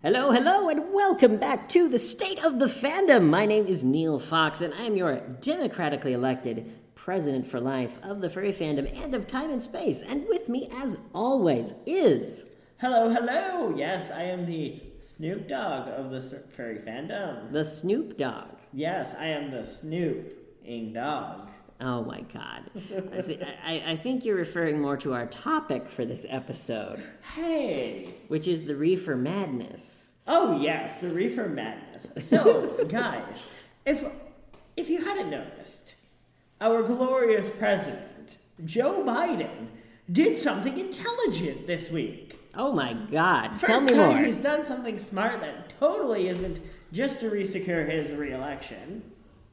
Hello, hello, and welcome back to the State of the Fandom. My name is Neil Fox, and I am your democratically elected president for life of the furry fandom and of time and space. And with me, as always, is... Hello, hello! Yes, I am the Snoop Dogg of the furry fandom. The Snoop Dogg. Yes, I am the Snoop-ing dog. Oh my god. I think you're referring more to our topic for this episode. Hey! Which is the Reefer Madness. Oh yes, the Reefer Madness. So, guys, if you hadn't noticed, our glorious president, Joe Biden, did something intelligent this week. Oh my god, tell First me more. time he's done something smart that totally isn't just to re-secure his re-election.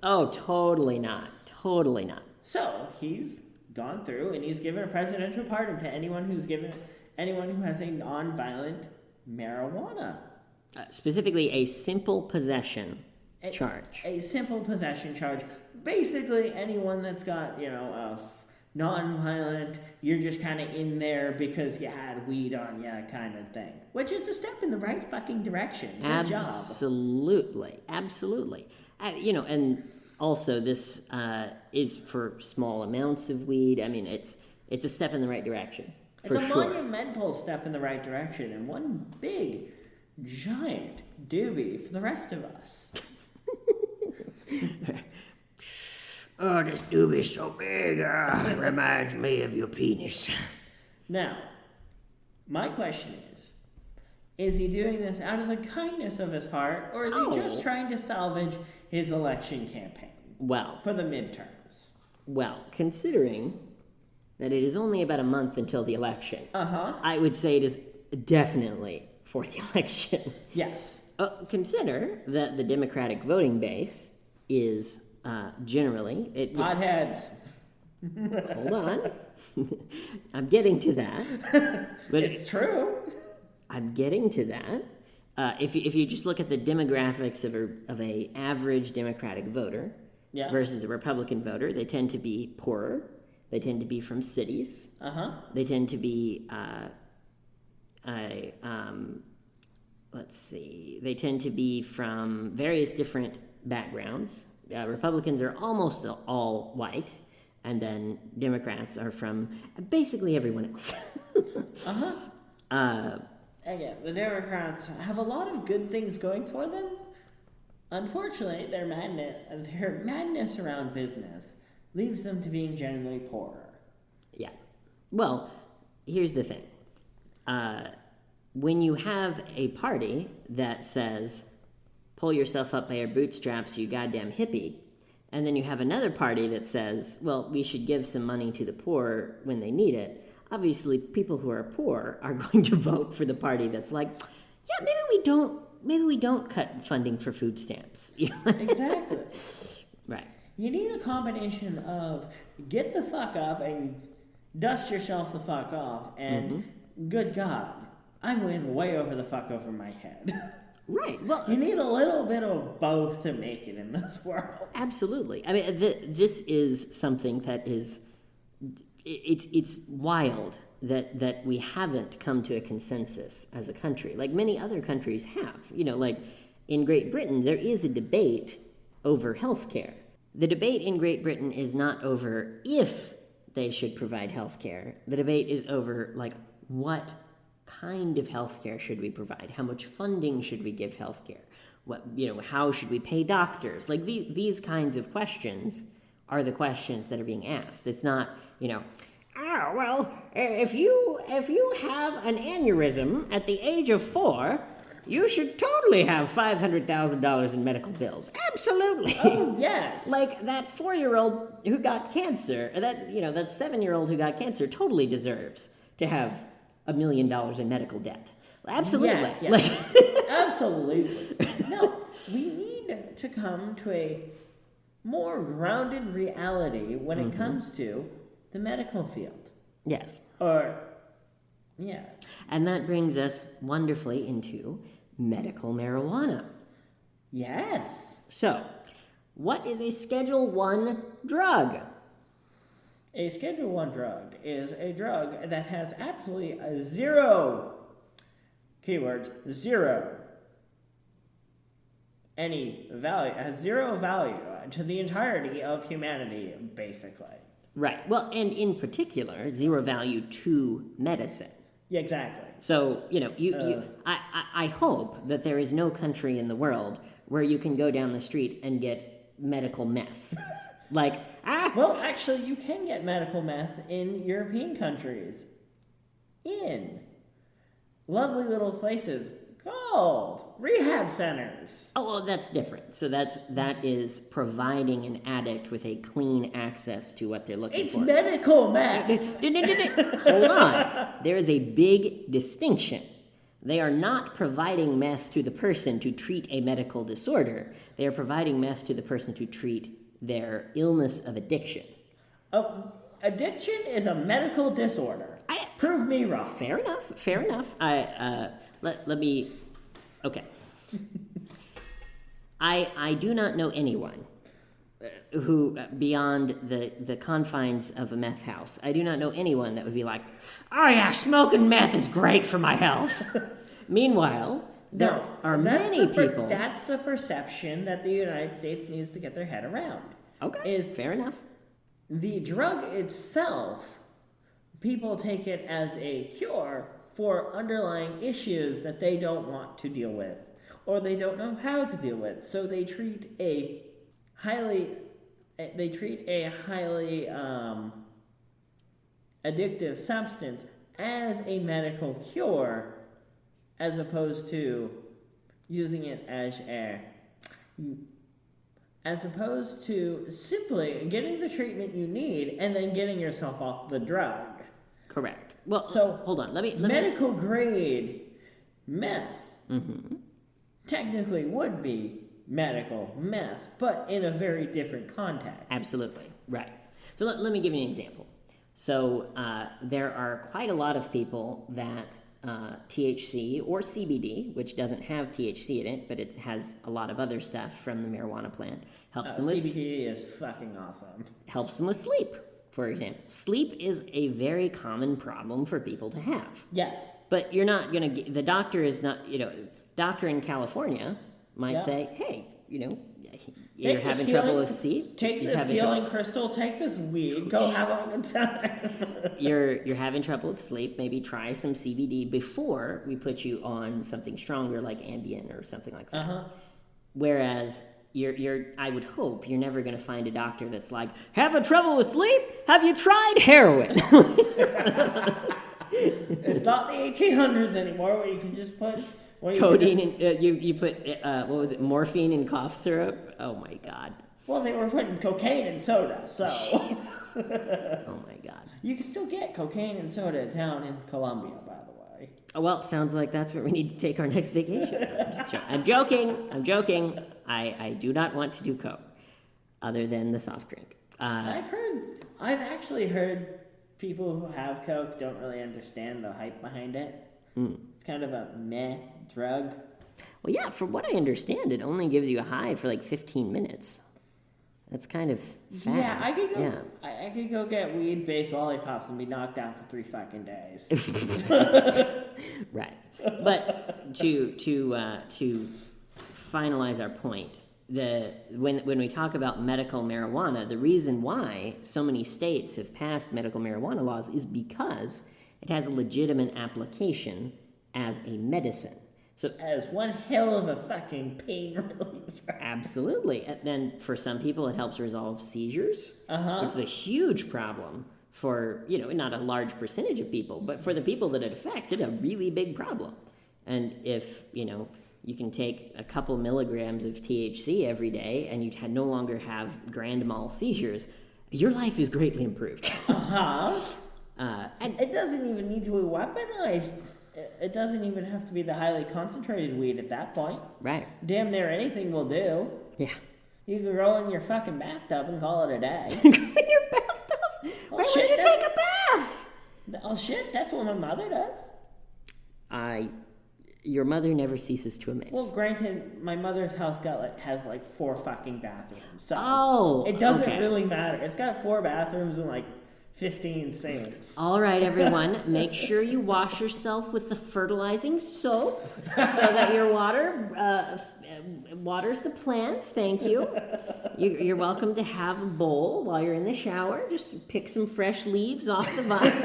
Oh, totally not. Totally not. So, he's gone through and he's given a presidential pardon to anyone who has a non-violent marijuana. Specifically, a simple possession charge. A simple possession charge. Basically, anyone that's got, a non-violent, you're just kind of in there because you had weed on you kind of thing. Which is a step in the right fucking direction. Good job. Absolutely. And also this is for small amounts of weed. I mean, it's a step in the right direction. It's a monumental step in the right direction, and one big, giant doobie for the rest of us. Oh, this doobie's so big. It reminds me of your penis. Now, my question is he doing this out of the kindness of his heart, or is he just trying to salvage his election campaign? Well, for the midterms. Well, considering that it is only about a month until the election, I would say it is definitely for the election. Yes. Consider that the Democratic voting base is generally... Potheads. Hold on. I'm getting to that. But it's true. I'm getting to that. If you just look at the demographics of a average Democratic voter versus a Republican voter, they tend to be poorer. They tend to be from cities. They tend to be they tend to be from various different backgrounds. Republicans are almost all white, and then Democrats are from basically everyone else. Again, the Democrats have a lot of good things going for them. Unfortunately, their madness around business leaves them to being generally poorer. Yeah. Well, here's the thing. When you have a party that says, pull yourself up by your bootstraps, you goddamn hippie, and then you have another party that says, well, we should give some money to the poor when they need it, obviously people who are poor are going to vote for the party that's like, yeah, maybe we don't cut funding for food stamps. Exactly. Right. You need a combination of get the fuck up and dust yourself the fuck off, and good God, I'm in way over the fuck over my head. Right. Well, you need a little bit of both to make it in this world. Absolutely. I mean, this is something that is, it's wild that we haven't come to a consensus as a country, like many other countries have. Like in Great Britain, there is a debate over healthcare. The debate in Great Britain is not over if they should provide healthcare. The debate is over, like, what kind of healthcare should we provide? How much funding should we give healthcare? How should we pay doctors? Like, these kinds of questions are the questions that are being asked. It's not, if you have an aneurysm at the age of 4, you should totally have $500,000 in medical bills. Absolutely. Oh, yes. Like that 4-year-old who got cancer, that 7-year-old who got cancer totally deserves to have $1 million in medical debt. Absolutely. Yes. Absolutely. No, we need to come to a more grounded reality when it comes to the medical field. Yes. Yeah. And that brings us wonderfully into medical marijuana. Yes. So, what is a Schedule 1 drug? A Schedule 1 drug is a drug that has absolutely zero, keywords, zero any value, has zero value to the entirety of humanity, basically. Right. Well, and in particular, zero value to medicine. Yeah, exactly. So, I hope that there is no country in the world where you can go down the street and get medical meth. Well, actually, you can get medical meth in European countries. In lovely little places called rehab centers. Oh, well, that's different. So that is providing an addict with a clean access to what they're looking for. It's medical meth. Hold on. There is a big distinction. They are not providing meth to the person to treat a medical disorder. They are providing meth to the person to treat their illness of addiction. Addiction is a medical disorder. Prove me wrong. Fair enough. Let me... Okay. I do not know anyone who, beyond the confines of a meth house, I do not know anyone that would be like, oh yeah, smoking meth is great for my health. Meanwhile, there are many people... That's the perception that the United States needs to get their head around. Okay, fair enough. The drug itself, people take it as a cure for underlying issues that they don't want to deal with, or they don't know how to deal with. So they treat a highly addictive substance as a medical cure, as opposed to using it as opposed to simply getting the treatment you need and then getting yourself off the drug. Correct. Well, so hold on. Let me medical grade meth technically would be medical meth, but in a very different context. Absolutely. Right. So let me give you an example. So there are quite a lot of people that THC or CBD, which doesn't have THC in it, but it has a lot of other stuff from the marijuana plant, helps them with... CBD is fucking awesome. Helps them with sleep, for example. Sleep is a very common problem for people to have. Yes. But you're not going to... The doctor is not... doctor in California might say, hey, you're having trouble with sleep. Take this healing crystal, take this weed, go have a good time. You're having trouble with sleep, maybe try some CBD before we put you on something stronger like Ambien or something like that. Whereas I would hope you're never going to find a doctor that's like, having trouble with sleep? Have you tried heroin? It's not the 1800s anymore where you can just put... Codeine and you put what was it, morphine in cough syrup? Oh my god. Well, they were putting cocaine in soda, so Jesus. Oh my god. You can still get cocaine and soda down in Colombia, by the way. Oh, well, sounds like that's where we need to take our next vacation. I'm joking. I do not want to do coke, other than the soft drink. I've actually heard people who have coke don't really understand the hype behind it. It's kind of a meh drug. Well, yeah, from what I understand, it only gives you a high for like 15 minutes. That's kind of fast. Yeah, I could go get weed-based lollipops and be knocked out for 3 fucking days. Right. But to finalize our point, when we talk about medical marijuana, the reason why so many states have passed medical marijuana laws is because it has a legitimate application as a medicine. So as one hell of a fucking pain reliever. Absolutely. And then for some people it helps resolve seizures, which is a huge problem for, not a large percentage of people, but for the people that it affects, it's a really big problem. And if, you can take a couple milligrams of THC every day and you no longer have grand mal seizures, your life is greatly improved. And it doesn't even need to be weaponized. It doesn't even have to be the highly concentrated weed at that point. Right. Damn near anything will do. Yeah. You can go in your fucking bathtub and call it a day. In your bathtub? Why would you take a bath? Oh shit, that's what my mother does. Your mother never ceases to amaze. Well, granted, my mother's house has 4 fucking bathrooms. So it doesn't really matter. It's got 4 bathrooms and 15 sinks. All right, everyone, make sure you wash yourself with the fertilizing soap so that your water waters the plants, thank you. You're welcome to have a bowl while you're in the shower. Just pick some fresh leaves off the vine.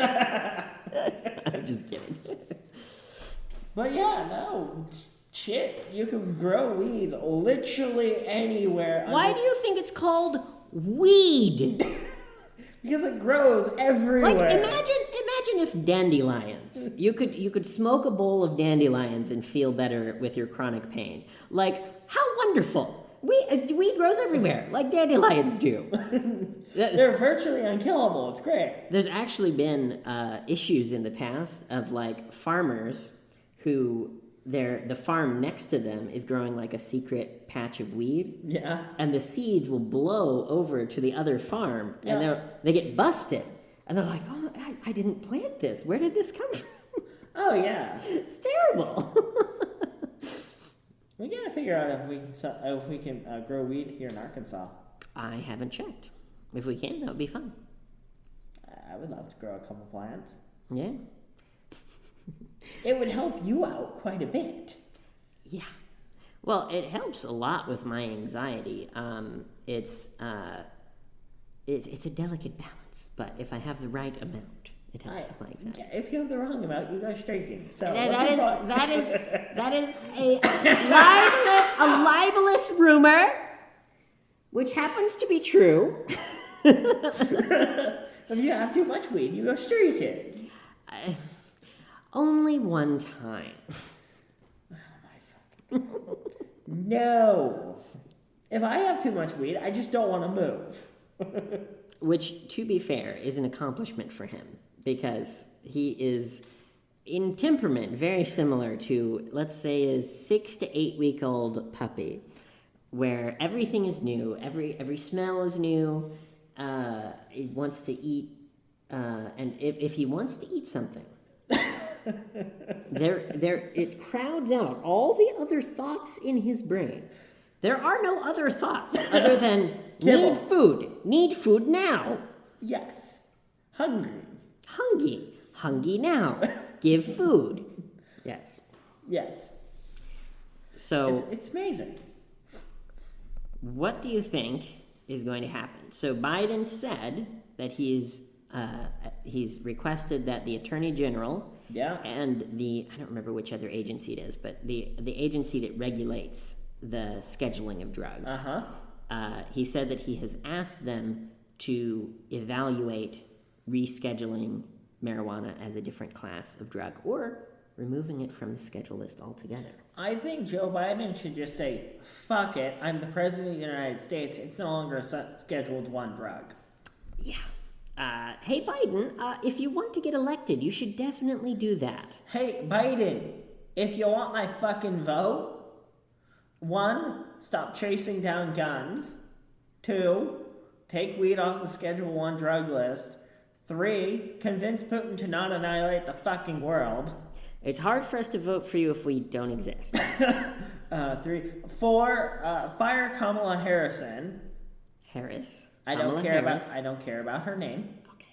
I'm just kidding. But yeah, no, shit, you can grow weed literally anywhere. Why do you think it's called weed? Because it grows everywhere. Like imagine if dandelions. You could smoke a bowl of dandelions and feel better with your chronic pain. Like, how wonderful. Weed grows everywhere, like dandelions do. They're virtually unkillable. It's great. There's actually been issues in the past of like farmers who the farm next to them is growing like a secret patch of weed. Yeah. And the seeds will blow over to the other farm, and they get busted. And they're like, oh, I didn't plant this. Where did this come from? Oh, yeah. It's terrible. We gotta figure out if we can grow weed here in Arkansas. I haven't checked. If we can, that would be fun. I would love to grow a couple plants. Yeah. It would help you out quite a bit. Yeah. Well, it helps a lot with my anxiety. It's a delicate balance, but if I have the right amount, it helps with my anxiety. If you have the wrong amount, you go streaking. So that is a libelous rumor, which happens to be true. If you have too much weed, you go streaking. Only one time. No. If I have too much weed, I just don't want to move. Which, to be fair, is an accomplishment for him, because he is in temperament very similar to, let's say, a 6 to 8 week old puppy, where everything is new, every smell is new. He wants to eat, and if he wants to eat something, it crowds out all the other thoughts in his brain. There are no other thoughts other than need food now. Yes. Hungry now. Give food. Yes. Yes. So it's amazing. What do you think is going to happen? So Biden said that he's requested that the Attorney General and I don't remember which other agency it is, but the agency that regulates the scheduling of drugs. He said that he has asked them to evaluate rescheduling marijuana as a different class of drug or removing it from the schedule list altogether. I think Joe Biden should just say, fuck it, I'm the president of the United States, it's no longer a scheduled 1 drug. Yeah. Hey, Biden, if you want to get elected, you should definitely do that. Hey, Biden, if you want my fucking vote, 1, stop chasing down guns. 2, take weed off the Schedule 1 drug list. 3, convince Putin to not annihilate the fucking world. It's hard for us to vote for you if we don't exist. 4, fire Kamala Harrison. Harris? I don't care about her name. Okay.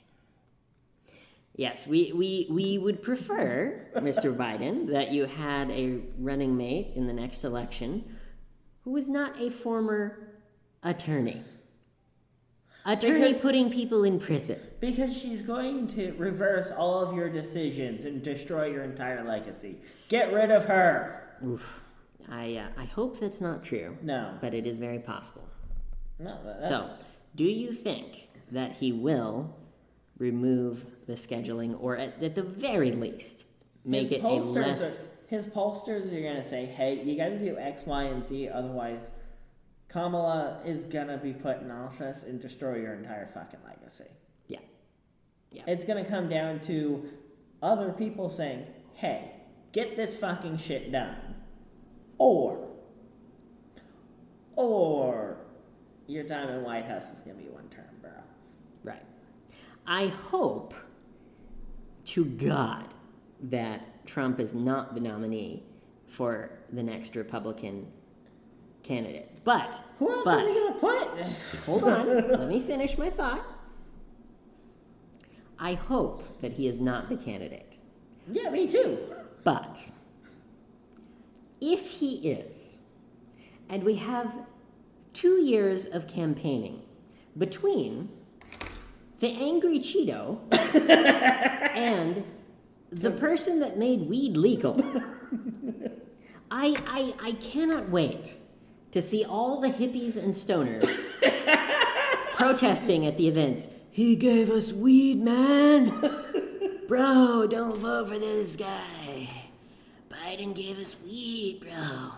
Yes, we would prefer, Mr. Biden, that you had a running mate in the next election who was not a former attorney. Putting people in prison. Because she's going to reverse all of your decisions and destroy your entire legacy. Get rid of her. Oof. I hope that's not true. No. But it is very possible. No. So, do you think that he will remove the scheduling, or at the very least, make it a less... His pollsters are going to say, hey, you got to do X, Y, and Z, otherwise Kamala is going to be put in office and destroy your entire fucking legacy. Yeah. It's going to come down to other people saying, hey, get this fucking shit done. Or your time in White House is going to be 1 term, bro. Right. I hope to God that Trump is not the nominee for the next Republican candidate. But... Who else are they going to put? Hold on. Let me finish my thought. I hope that he is not the candidate. Yeah, me too. But if he is, And we have 2 years of campaigning between the angry Cheeto and the person that made weed legal. I cannot wait to see all the hippies and stoners protesting at the events. He gave us weed, man. Bro, don't vote for this guy. Biden gave us weed, bro.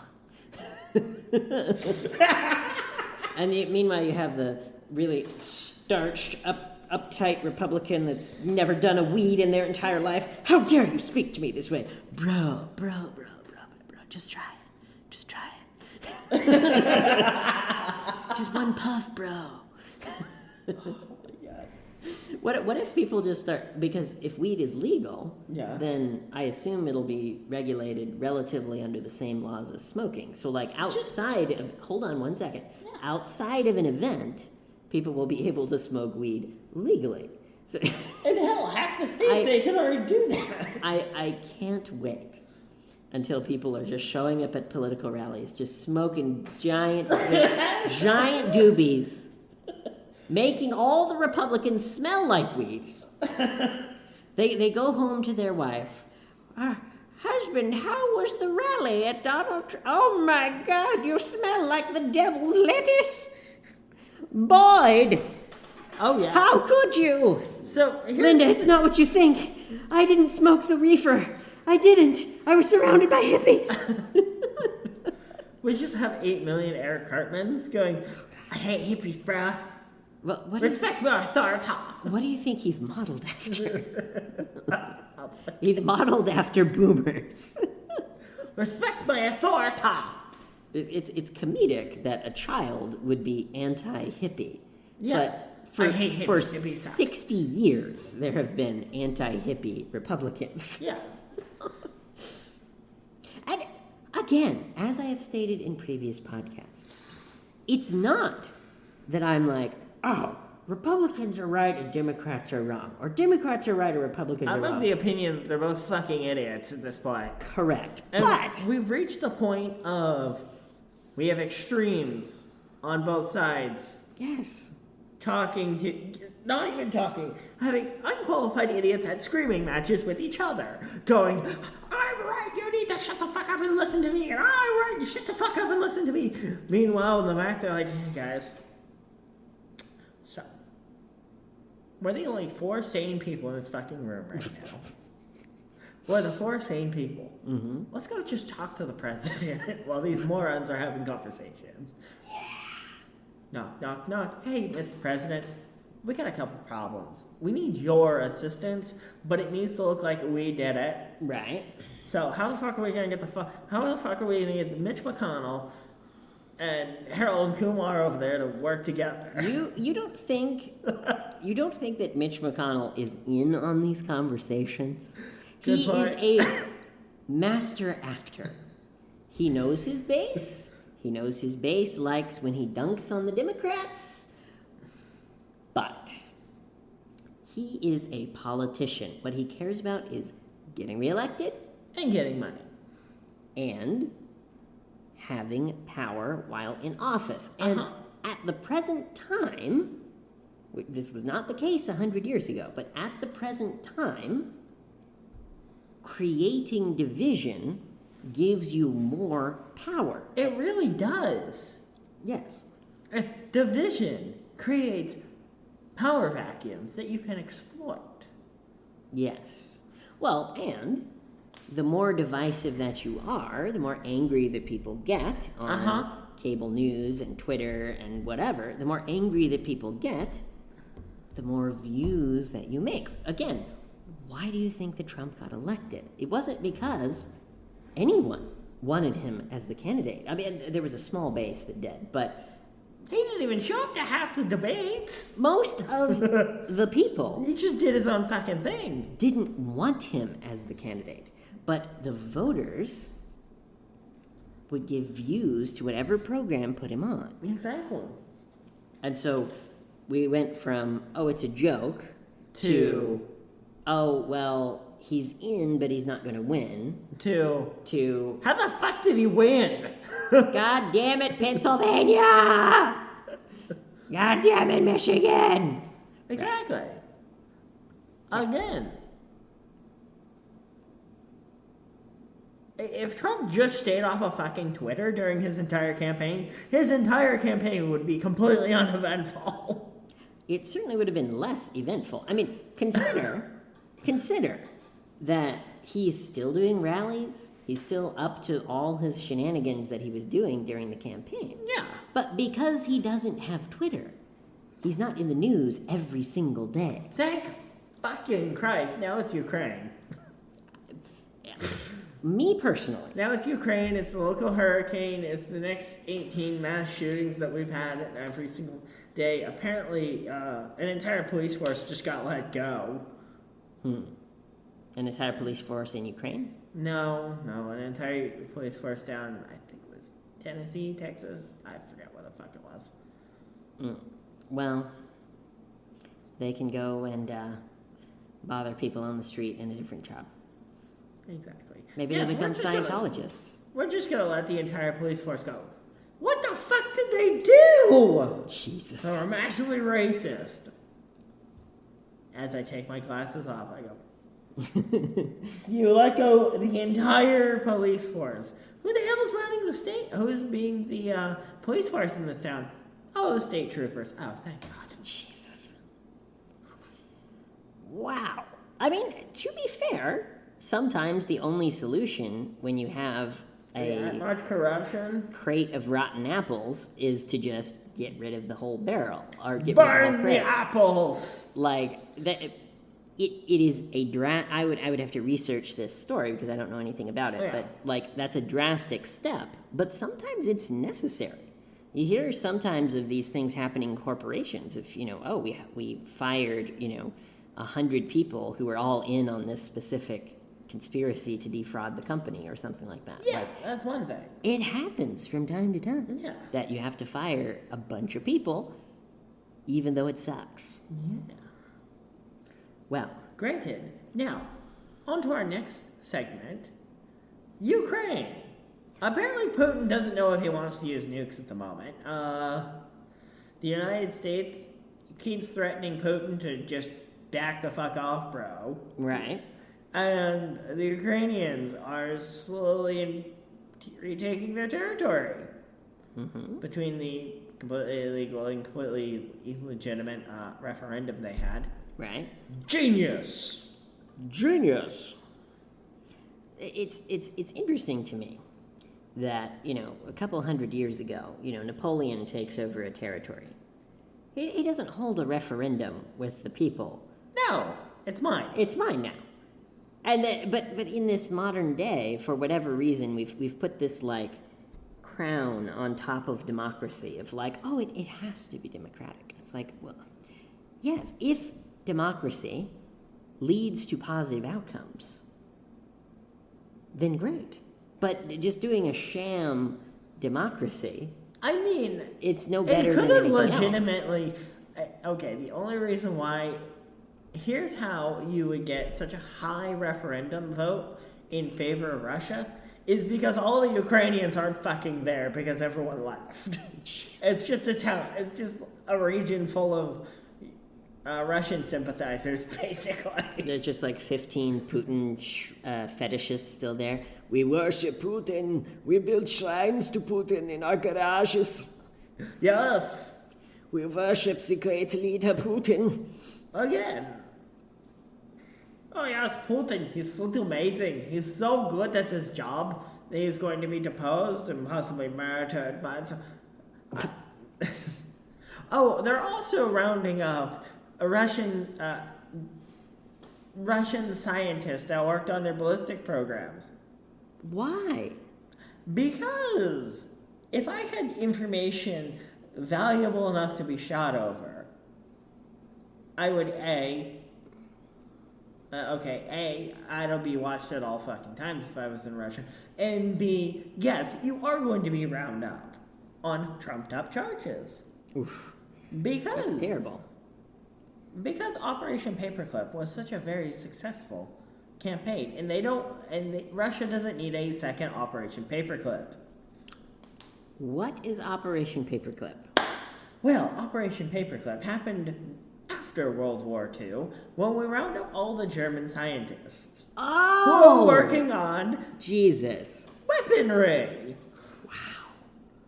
And meanwhile, you have the really starched, uptight Republican that's never done a weed in their entire life. How dare you speak to me this way? Bro, just try it. Just try it. Just one puff, bro. What if people just start, because if weed is legal, then I assume it'll be regulated relatively under the same laws as smoking. So like hold on one second. Yeah. Outside of an event, people will be able to smoke weed legally. So, and hell, half the states they can already do that. I can't wait until people are just showing up at political rallies, just smoking giant doobies, making all the Republicans smell like weed. They go home to their wife. Husband, how was the rally at Donald Trump? Oh my God, you smell like the devil's lettuce. Boyd. Oh yeah. How could you? So Linda, it's not what you think. I didn't smoke the reefer. I didn't. I was surrounded by hippies. We just have 8 million Eric Cartmans going, I hate hippies, brah. Well, Respect my authority. What do you think he's modeled after? He's modeled after boomers. Respect my authority. It's comedic that a child would be anti-hippie. Yes. But I hate hippies. for 60 years, there have been anti-hippie Republicans. Yes. And again, as I have stated in previous podcasts, it's not that I'm like, oh, Republicans are right and Democrats are wrong, or Democrats are right and Republicans are wrong. I'm of the opinion they're both fucking idiots at this point. Correct. And but we've reached the point of we have extremes on both sides. Yes. Not even talking, having unqualified idiots at screaming matches with each other, going, I'm right, you need to shut the fuck up and listen to me, and I'm right, you shut the fuck up and listen to me. Meanwhile, in the back, they're like, hey guys, so, we're the only 4 sane people in this fucking room right now. We're the 4 sane people. Mm-hmm. Let's go just talk to the president while these morons are having conversations. Knock, knock, knock. Hey, Mr. President, we got a couple problems. We need your assistance, but it needs to look like we did it. Right. So how the fuck are we going to get Mitch McConnell and Harold and Kumar over there to work together? You don't think that Mitch McConnell is in on these conversations? He is a master actor. He knows his base. He knows his base likes when he dunks on the Democrats. But he is a politician. What he cares about is getting reelected. And getting money. And having power while in office. And at the present time, this was not the case 100 years ago, but at the present time, creating division gives you more power. It really does. Yes. Division creates power vacuums that you can exploit. Yes. Well, and the more divisive that you are, the more angry that people get on cable news and Twitter and whatever, the more angry that people get, the more views that you make. Again, why do you think that Trump got elected? It wasn't because anyone wanted him as the candidate. I mean, there was a small base that did, but he didn't even show up to half the debates. Most of the people... He just did his own fucking thing. ...didn't want him as the candidate. But the voters would give views to whatever program put him on. Exactly. And so we went from, oh, it's a joke, to, oh, well, he's in, but he's not going to win, to how the fuck did he win? God damn it, Pennsylvania! God damn it, Michigan! Exactly. Again. If Trump just stayed off of fucking Twitter during his entire campaign would be completely uneventful. It certainly would have been less eventful. I mean, consider that he's still doing rallies. He's still up to all his shenanigans that he was doing during the campaign. Yeah. But because he doesn't have Twitter, he's not in the news every single day. Thank fucking Christ. Now it's Ukraine. Me personally. Now it's Ukraine, it's the local hurricane, it's the next 18 mass shootings that we've had every single day. Apparently, an entire police force just got let go. An entire police force in Ukraine? No, an entire police force down, I think it was Tennessee, Texas. I forget what the fuck it was. Well, they can go and bother people on the street in a different job. Exactly. Maybe they'll become Scientologists. We're just gonna let the entire police force go. What the fuck did they do? Jesus. So we're massively racist. As I take my glasses off, I go, you let go the entire police force. Who the hell is running the state? Who's being the police force in this town? Oh, the state troopers. Oh, thank God. Jesus. Wow. I mean, to be fair, sometimes the only solution when you have That much corruption. crate of rotten apples is to just get rid of the whole barrel or get rid of the Burn whole the crate. apples. Like that, it is a I would have to research this story because I don't know anything about it. Yeah. But like that's a drastic step. But sometimes it's necessary. You hear sometimes of these things happening in corporations. If we fired 100 people who were all in on this specific conspiracy to defraud the company or something like that. Yeah, that's one thing. It happens from time to time that you have to fire a bunch of people, even though it sucks. Yeah. Well, Granted. Now, on to our next segment. Ukraine. Apparently Putin doesn't know if he wants to use nukes at the moment. The United States keeps threatening Putin to just back the fuck off, bro. right. And the Ukrainians are slowly retaking their territory. Mm-hmm. Between the completely illegal and completely illegitimate referendum they had. Right. Genius! It's interesting to me that, a couple hundred years ago, Napoleon takes over a territory. He doesn't hold a referendum with the people. No, it's mine. It's mine now. And then, but in this modern day, for whatever reason, we've put this like crown on top of democracy of like, oh, it has to be democratic. It's like, well, yes, if democracy leads to positive outcomes, then great. But just doing a sham democracy, I mean, it's no better than it could have anything legitimately. Okay, the only reason why. Here's how you would get such a high referendum vote in favor of Russia is because all the Ukrainians aren't fucking there because everyone left. It's just a town. It's just a region full of Russian sympathizers, basically. There's just like 15 Putin fetishists still there. We worship Putin. We build shrines to Putin in our garages. Yes. We worship the great leader Putin. Again. Oh yes, Putin, he's so amazing. He's so good at his job that he's going to be deposed and possibly murdered by... Oh, they're also rounding up a Russian scientist that worked on their ballistic programs. Why? Because if I had information valuable enough to be shot over, I would I'd be watched at all fucking times if I was in Russia. And B, yes, you are going to be round up on trumped up charges. Oof. Because That's terrible. Because Operation Paperclip was such a very successful campaign, and Russia doesn't need a second Operation Paperclip. What is Operation Paperclip? Well, Operation Paperclip happened after World War II when we round up all the German scientists who are working on Jesus weaponry. Wow.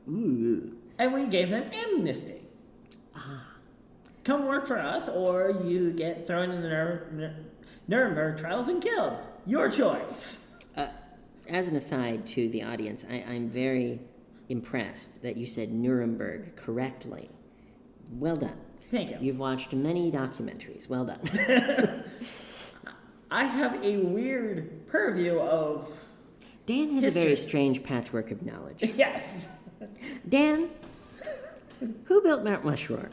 Ooh. And we gave them amnesty. Come work for us, or you get thrown in the Nuremberg trials and killed. Your choice. As an aside to the audience, I'm very impressed that you said Nuremberg correctly. Well done. Thank you. You've watched many documentaries. Well done. I have a weird purview of Dan has history. a very strange patchwork of knowledge. Yes. Dan, who built Mount Rushmore?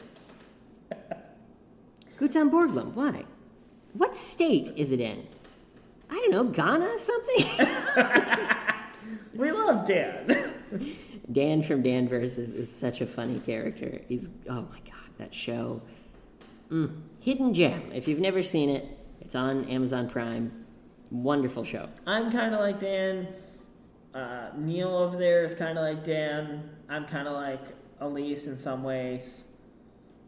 Gutzon Borglum. Why? What state is it in? I don't know, Ghana or something? We love Dan. Dan from Dan Versus is such a funny character. Oh my god, that show. Hidden gem. If you've never seen it, it's on Amazon Prime. Wonderful show. I'm kind of like Dan. Neil over there is kind of like Dan. I'm kind of like Elise in some ways.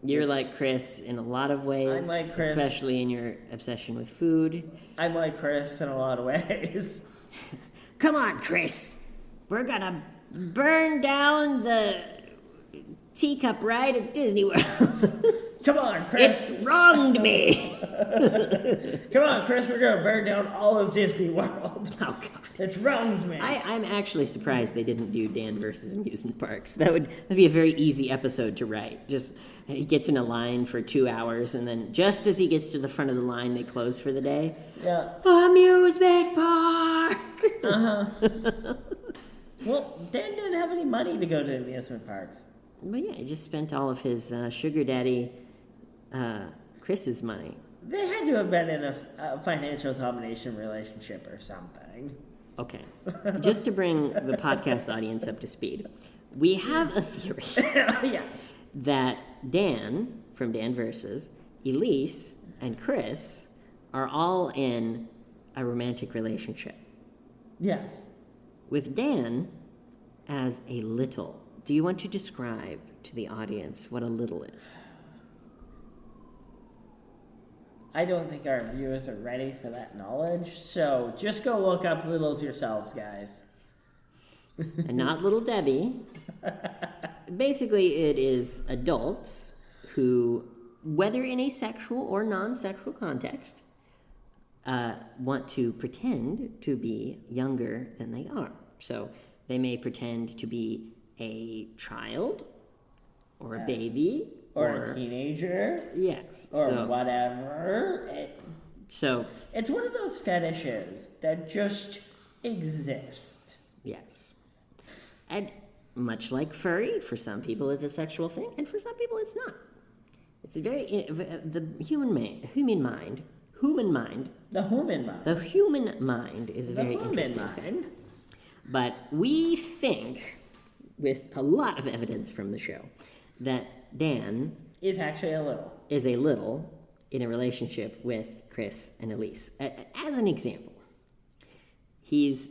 You're like Chris in a lot of ways. I'm like Chris. Especially in your obsession with food. I'm like Chris in a lot of ways. Come on, Chris. We're gonna burn down the teacup ride at Disney World. Come on, Chris. It's wronged me. Come on, Chris. We're gonna burn down all of Disney World. Oh God. It's wronged me. I'm actually surprised they didn't do Dan versus amusement parks. That'd be a very easy episode to write. Just he gets in a line for 2 hours, and then just as he gets to the front of the line, they close for the day. Yeah. Amusement park. Well, Dan didn't have any money to go to amusement parks. But yeah, he just spent all of his sugar daddy Chris's money. They had to have been in a financial domination relationship or something. Okay, just to bring the podcast audience up to speed, we have a theory. Yes. That Dan from Dan Versus, Elise, and Chris are all in a romantic relationship. Yes. With Dan as a little. Do you want to describe to the audience what a little is? I don't think our viewers are ready for that knowledge, so just go look up littles yourselves, guys. And not little Debbie. Basically, it is adults who, whether in a sexual or non-sexual context, want to pretend to be younger than they are. So they may pretend to be a child or a baby or a teenager. Yes. Or whatever. It's one of those fetishes that just exist. Yes. And much like furry, for some people it's a sexual thing, and for some people it's not. It's a the human mind. The human mind is a very interesting thing. But we think, with a lot of evidence from the show, that Dan is actually a little in a relationship with Chris and Elise. As an example, he's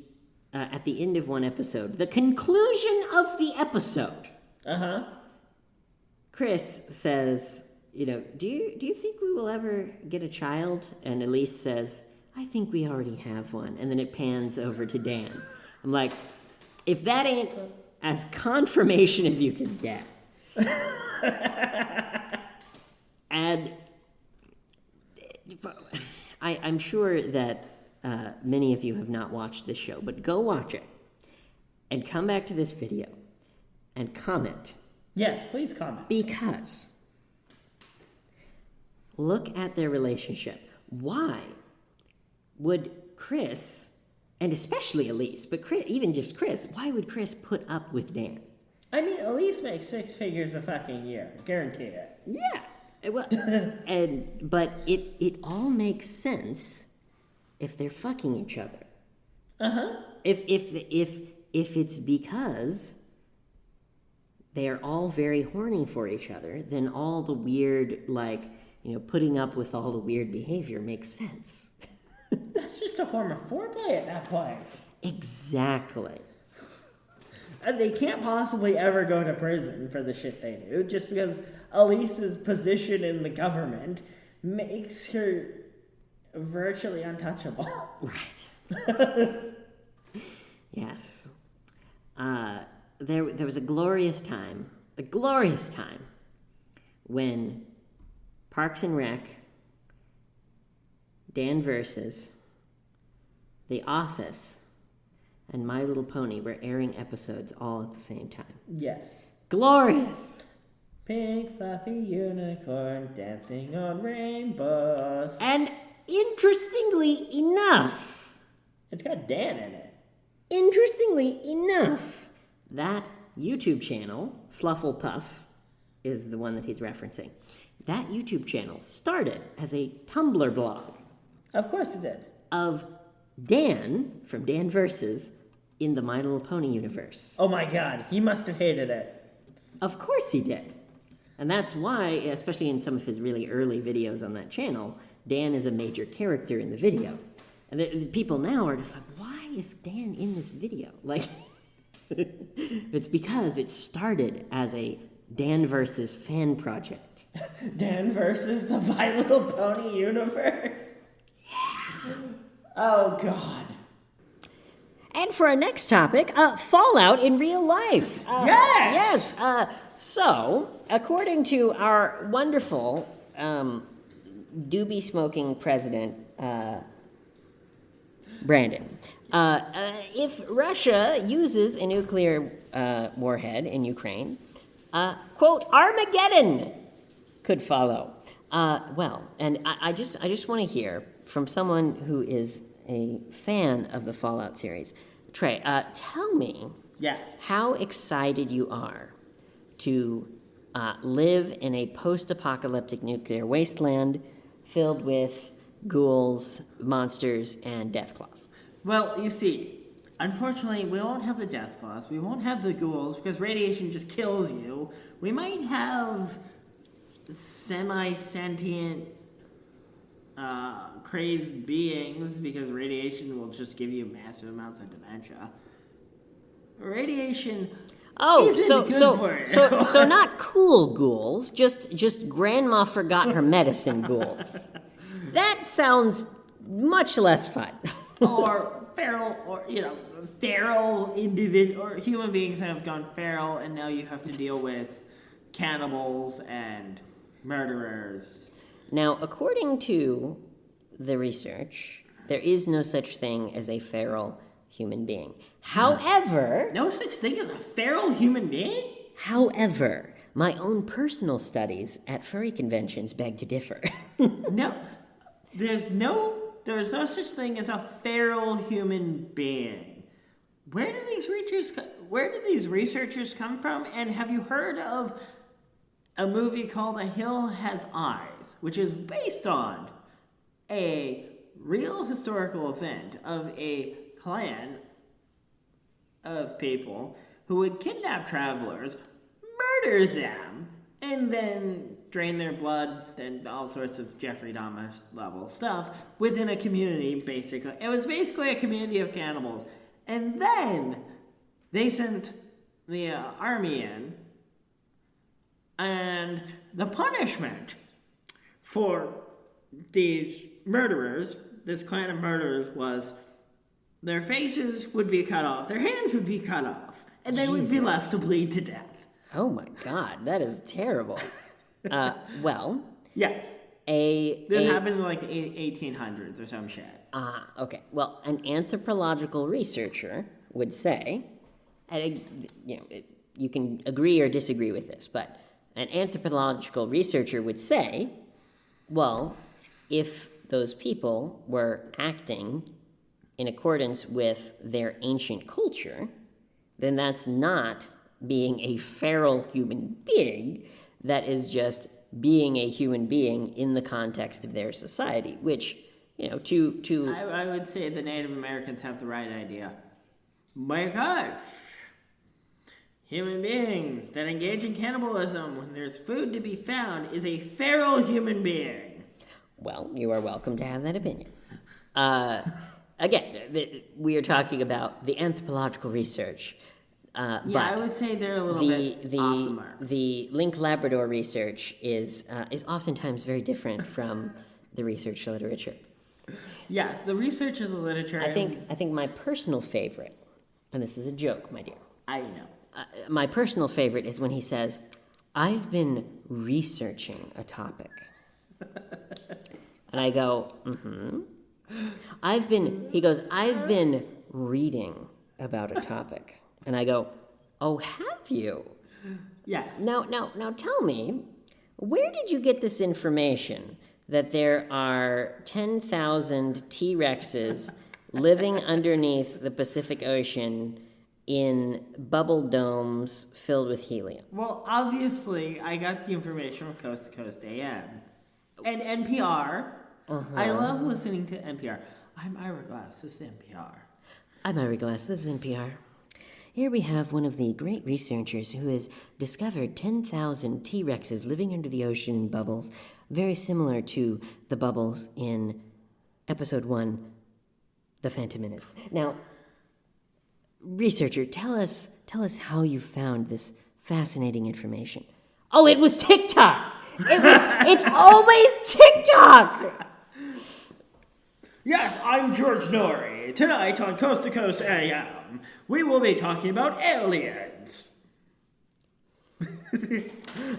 at the end of one episode, the conclusion of the episode. Chris says, do you think we will ever get a child? And Elise says, I think we already have one. And then it pans over to Dan. I'm like, if that ain't as confirmation as you can get. And I'm sure that many of you have not watched this show, but go watch it and come back to this video and comment. Yes, please comment. Because look at their relationship. Why would Chris, and especially Elise, but Even just Chris, why would Chris put up with Dan? I mean, Elise makes 6 figures a fucking year. Guarantee it. Yeah. Well, but it all makes sense if they're fucking each other. If it's because they are all very horny for each other, then all the weird, putting up with all the weird behavior makes sense. That's just just a form of foreplay at that point. Exactly. And they can't possibly ever go to prison for the shit they do, just because Elise's position in the government makes her virtually untouchable. Right. Yes. There was a glorious time, when Parks and Rec, Dan Versus, The Office, and My Little Pony were airing episodes all at the same time. Yes. Glorious! Pink fluffy unicorn dancing on rainbows. And interestingly enough, it's got Dan in it. That YouTube channel, Flufflepuff, is the one that he's referencing. That YouTube channel started as a Tumblr blog. Of course it did. Of Dan, from Dan Versus, in the My Little Pony universe. Oh my god, he must have hated it. Of course he did. And that's why, especially in some of his really early videos on that channel, Dan is a major character in the video. And the people now are just like, why is Dan in this video? Like, it's because it started as a Dan Versus fan project. Dan Versus the My Little Pony universe? Yeah. Oh, God. And for our next topic, Fallout in real life. Yes! Yes. So, according to our wonderful doobie-smoking president, Brandon, if Russia uses a nuclear warhead in Ukraine, quote, Armageddon could follow. And I just want to hear from someone who is a fan of the Fallout series. Trey, tell me how excited you are to live in a post-apocalyptic nuclear wasteland filled with ghouls, monsters, and deathclaws. Well, you see, unfortunately, we won't have the deathclaws, we won't have the ghouls, because radiation just kills you. We might have semi-sentient crazed beings, because radiation will just give you massive amounts of dementia. Radiation isn't good for it. So not cool ghouls, just grandma forgot her medicine ghouls. That sounds much less fun. Or feral individual, or human beings have gone feral, and now you have to deal with cannibals and murderers. Now, according to the research, there is no such thing as a feral human being. However... No such thing as a feral human being? However, my own personal studies at furry conventions beg to differ. No, there's no such thing as a feral human being. Where do these researchers come from? And have you heard of a movie called A Hill Has Eyes, which is based on a real historical event of a clan of people who would kidnap travelers, murder them, and then drain their blood and all sorts of Jeffrey Dahmer level stuff within a community, basically. It was basically a community of cannibals. And then they sent the army in, and the punishment for these murderers, this clan of murderers, was their faces would be cut off, their hands would be cut off, and they would be left to bleed to death. Oh my God, that is terrible. Well... Yes. This happened in like the 1800s or some shit. Okay. Well, an anthropological researcher would say, and you can agree or disagree with this, but an anthropological researcher would say, well, if those people were acting in accordance with their ancient culture, then that's not being a feral human being. That is just being a human being in the context of their society, which, I would say the Native Americans have the right idea. My God! Human beings that engage in cannibalism when there's food to be found is a feral human being. Well, you are welcome to have that opinion. again, we are talking about the anthropological research. But I would say they're a little bit off the mark. The Link Labrador research is oftentimes very different from the research literature. Yes, the research of the literature. I think my personal favorite, and this is a joke, my dear. I know. My personal favorite is when he says, "I've been researching a topic," and I go, "Mm-hmm." He goes, "I've been reading about a topic," and I go, "Oh, have you?" Yes. Now, tell me, where did you get this information that there are 10,000 T-Rexes living underneath the Pacific Ocean in bubble domes filled with helium? Well, obviously, I got the information from Coast to Coast AM. And NPR. I love listening to NPR. I'm Ira Glass. This is NPR. I'm Ira Glass. This is NPR. Here we have one of the great researchers who has discovered 10,000 T-Rexes living under the ocean in bubbles, very similar to the bubbles in Episode 1, The Phantom Menace. Now, researcher, tell us how you found this fascinating information. Oh, it was TikTok! It's always TikTok! Yes, I'm George Norrie. Tonight on Coast to Coast AM, we will be talking about aliens.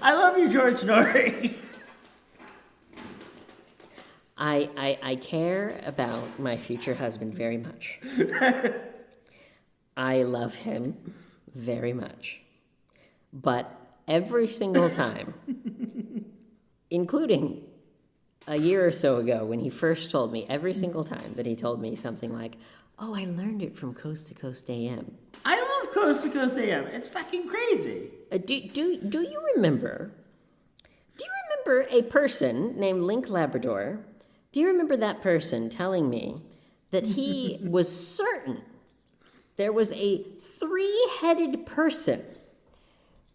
I love you, George Norrie. I care about my future husband very much. I love him very much. But every single time, including a year or so ago when he first told me, every single time that he told me something like, "Oh, I learned it from Coast to Coast AM." I love Coast to Coast AM. It's fucking crazy. Do you remember? Do you remember a person named Link Labrador? Do you remember that person telling me that he was certain there was a three-headed person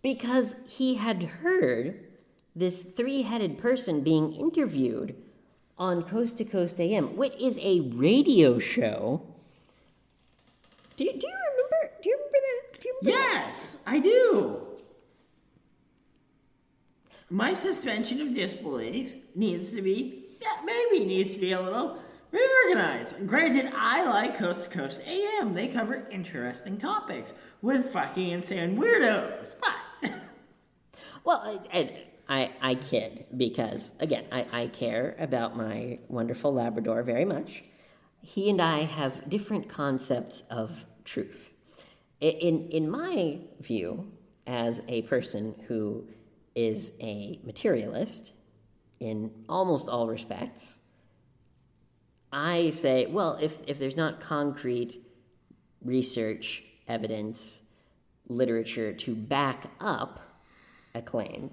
because he had heard this three-headed person being interviewed on Coast to Coast AM, which is a radio show. Do you remember? Do you remember that? Yes, I do. My suspension of disbelief needs to be a little reorganized. Granted, I like Coast to Coast AM. They cover interesting topics with fucking insane weirdos. But well, I kid because, again, I care about my wonderful Labrador very much. He and I have different concepts of truth. In my view, as a person who is a materialist in almost all respects, I say, well, if there's not concrete research, evidence, literature to back up a claim,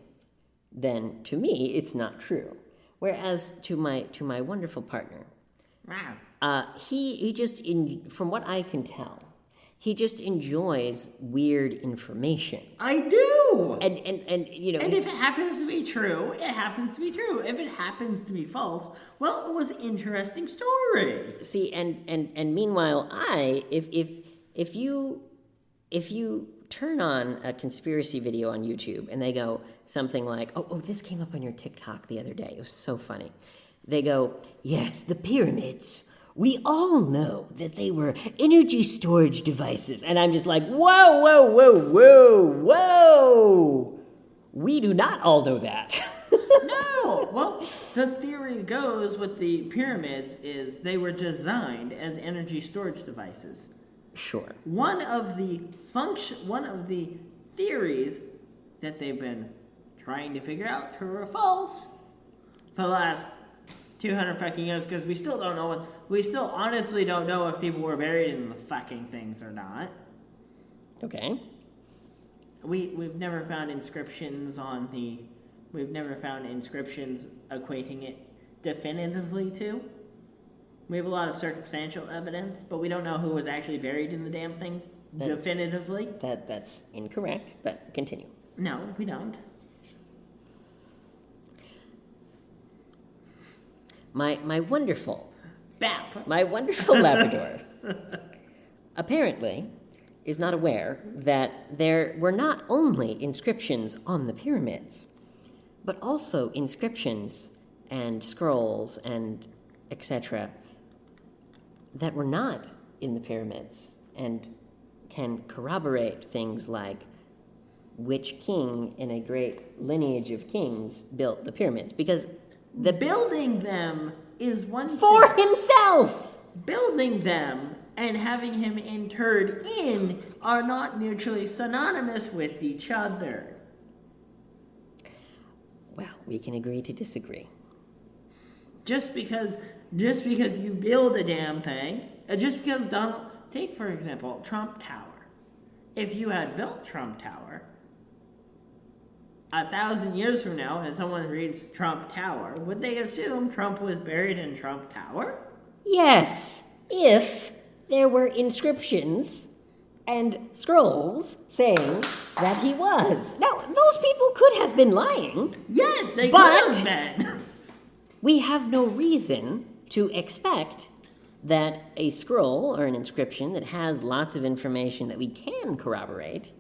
then to me it's not true. Whereas to my wonderful partner, wow, he just from what I can tell, he just enjoys weird information. I do. And you know, and if it happens to be true, it happens to be true. If it happens to be false, well, it was an interesting story. See, and meanwhile, if you turn on a conspiracy video on YouTube and they go something like, oh, this came up on your TikTok the other day. It was so funny. They go, yes, the pyramids. We all know that they were energy storage devices. And I'm just like, whoa. We do not all know that. No. Well, the theory goes with the pyramids is they were designed as energy storage devices. Sure. One of the theories that they've been trying to figure out, true or false, for the last 200 fucking years, because we still honestly don't know if people were buried in the fucking things or not. Okay. We've never found inscriptions equating it definitively to. We have a lot of circumstantial evidence, but we don't know who was actually buried in the damn thing definitively. That's incorrect, but continue. No, we don't. My wonderful Bap. My wonderful Labrador apparently is not aware that there were not only inscriptions on the pyramids, but also inscriptions and scrolls and etc. that were not in the pyramids and can corroborate things like which king in a great lineage of kings built the pyramids. Because the building them is one for thing. himself! Building them and having him interred in are not mutually synonymous with each other. Well, we can agree to disagree. Just because you build a damn thing, just because take for example, Trump Tower. If you had built Trump Tower, 1,000 years from now, and someone reads Trump Tower, would they assume Trump was buried in Trump Tower? Yes, if there were inscriptions and scrolls saying that he was. Now, those people could have been lying. Yes, they but could have been. We have no reason to expect that a scroll or an inscription that has lots of information that we can corroborate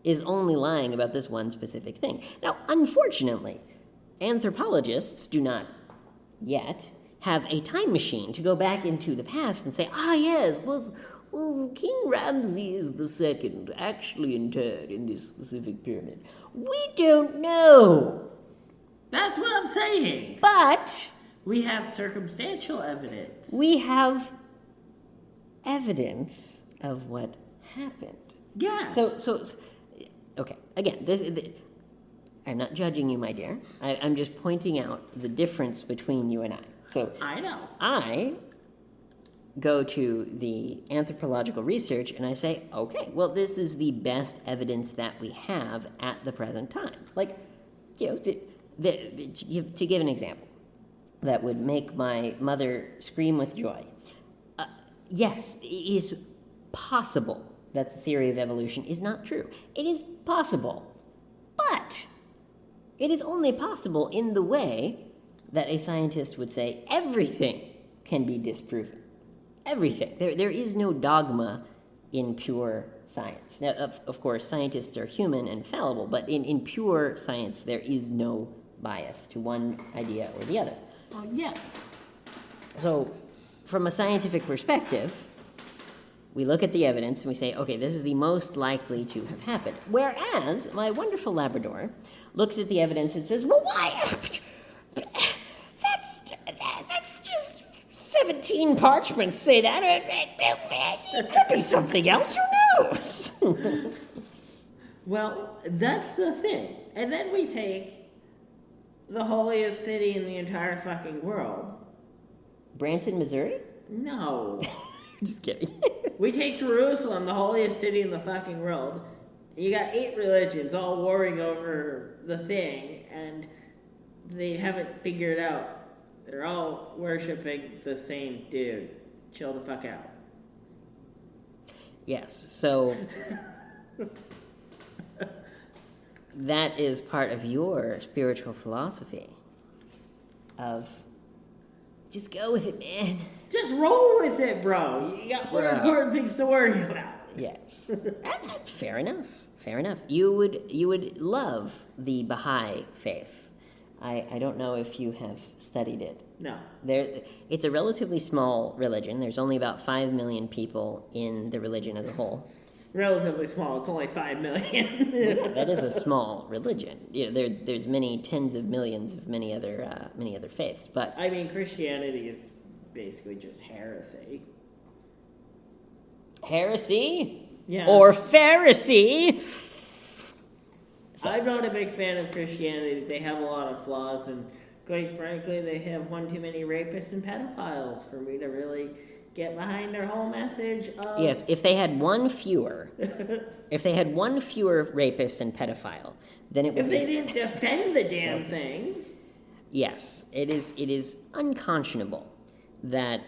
is only lying about this one specific thing. Now, unfortunately, anthropologists do not yet have a time machine to go back into the past and say, yes, was King Ramses II actually interred in this specific pyramid? We don't know. That's what I'm saying. But we have circumstantial evidence. We have evidence of what happened. Yeah. So okay. Again, I'm not judging you, my dear. I'm just pointing out the difference between you and I. So I know. I go to the anthropological research and I say, okay, well, this is the best evidence that we have at the present time. Like, to give an example that would make my mother scream with joy. Yes, it is possible that the theory of evolution is not true. It is possible, but it is only possible in the way that a scientist would say everything can be disproven. Everything. There is no dogma in pure science. Now, of course, scientists are human and fallible, but in pure science, there is no bias to one idea or the other. Well, yes. So, from a scientific perspective, we look at the evidence and we say, okay, this is the most likely to have happened. Whereas my wonderful Labrador looks at the evidence and says, well, why? That's just 17 parchments say that. It could be something else. Who knows? Well, that's the thing. And then we take the holiest city in the entire fucking world. Branson, Missouri? No. Just kidding. We take Jerusalem, the holiest city in the fucking world. You got 8 religions all warring over the thing, and they haven't figured out. They're all worshiping the same dude. Chill the fuck out. Yes, so that is part of your spiritual philosophy of just go with it, man. Just roll with it, bro. You got more important things to worry about. Yes. Fair enough. Fair enough. You would love the Baha'i faith. I don't know if you have studied it. No. It's a relatively small religion. There's only about 5 million people in the religion as a whole. Relatively small. It's only 5 million. Yeah, that is a small religion. There's many tens of millions of many other faiths. But I mean, Christianity is basically just heresy. Heresy? Yeah. Or Pharisee? So. I'm not a big fan of Christianity. They have a lot of flaws, and quite frankly, they have one too many rapists and pedophiles for me to really get behind their whole message of... Yes, if they had one fewer rapist and pedophile, then it would If they didn't defend the damn things. Yes, it is unconscionable that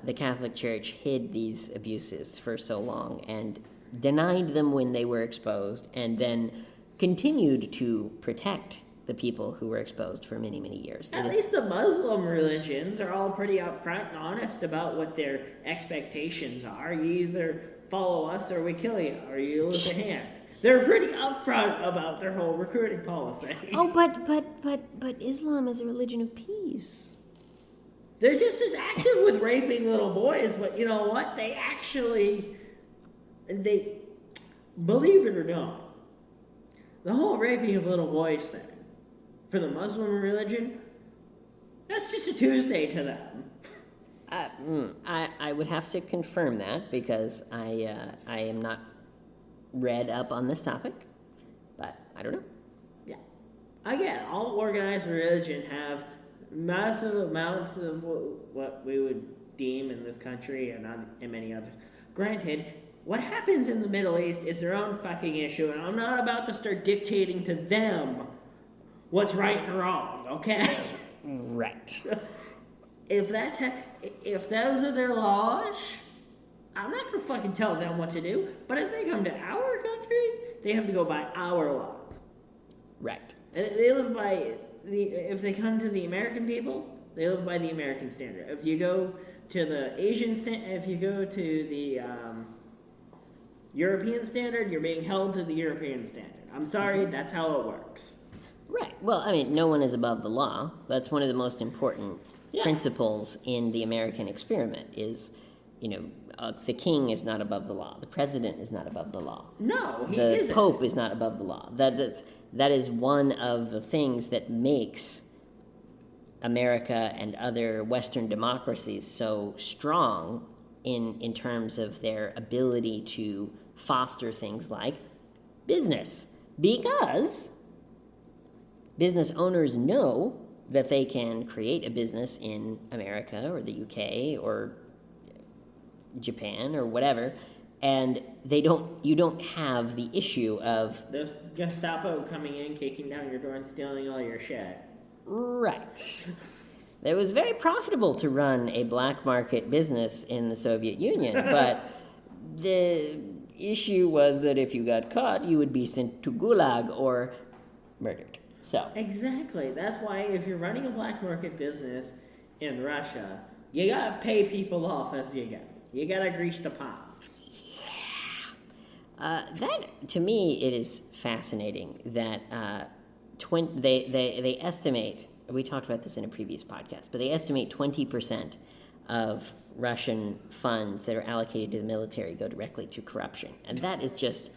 the Catholic Church hid these abuses for so long and denied them when they were exposed, and then continued to protect the people who were exposed for many, many years. At least the Muslim religions are all pretty upfront and honest about what their expectations are. You either follow us or we kill you, or you lose a hand. They're pretty upfront about their whole recruiting policy. Oh, but Islam is a religion of peace. They're just as active with raping little boys, but you know what? They believe it or not, the whole raping of little boys thing, for the Muslim religion, that's just a Tuesday to them. I would have to confirm that because I am not read up on this topic, but I don't know. Yeah. Again, all organized religion have massive amounts of what we would deem in this country and in many others. Granted, what happens in the Middle East is their own fucking issue, and I'm not about to start dictating to them what's right and wrong, okay? Right. If those are their laws, I'm not going to fucking tell them what to do, but if they come to our country, they have to go by our laws. Right. They live by if they come to the American people, they live by the American standard. If you go to the if you go to the European standard, you're being held to the European standard. I'm sorry, that's how it works. Right. Well, I mean, no one is above the law. That's one of the most important principles in the American experiment is, the king is not above the law. The president is not above the law. No, he isn't. The Pope is not above the law. That is one of the things that makes America and other Western democracies so strong in terms of their ability to foster things like business. Because business owners know that they can create a business in America or the UK or Japan or whatever, and you don't have the issue of there's Gestapo coming in, kicking down your door and stealing all your shit. Right. It was very profitable to run a black market business in the Soviet Union, but the issue was that if you got caught, you would be sent to Gulag or murdered. So exactly. That's why if you're running a black market business in Russia, you gotta pay people off as you go. You gotta grease the palms. Yeah. That to me, it is fascinating that they estimate. We talked about this in a previous podcast, but they estimate 20% of Russian funds that are allocated to the military go directly to corruption, and that is just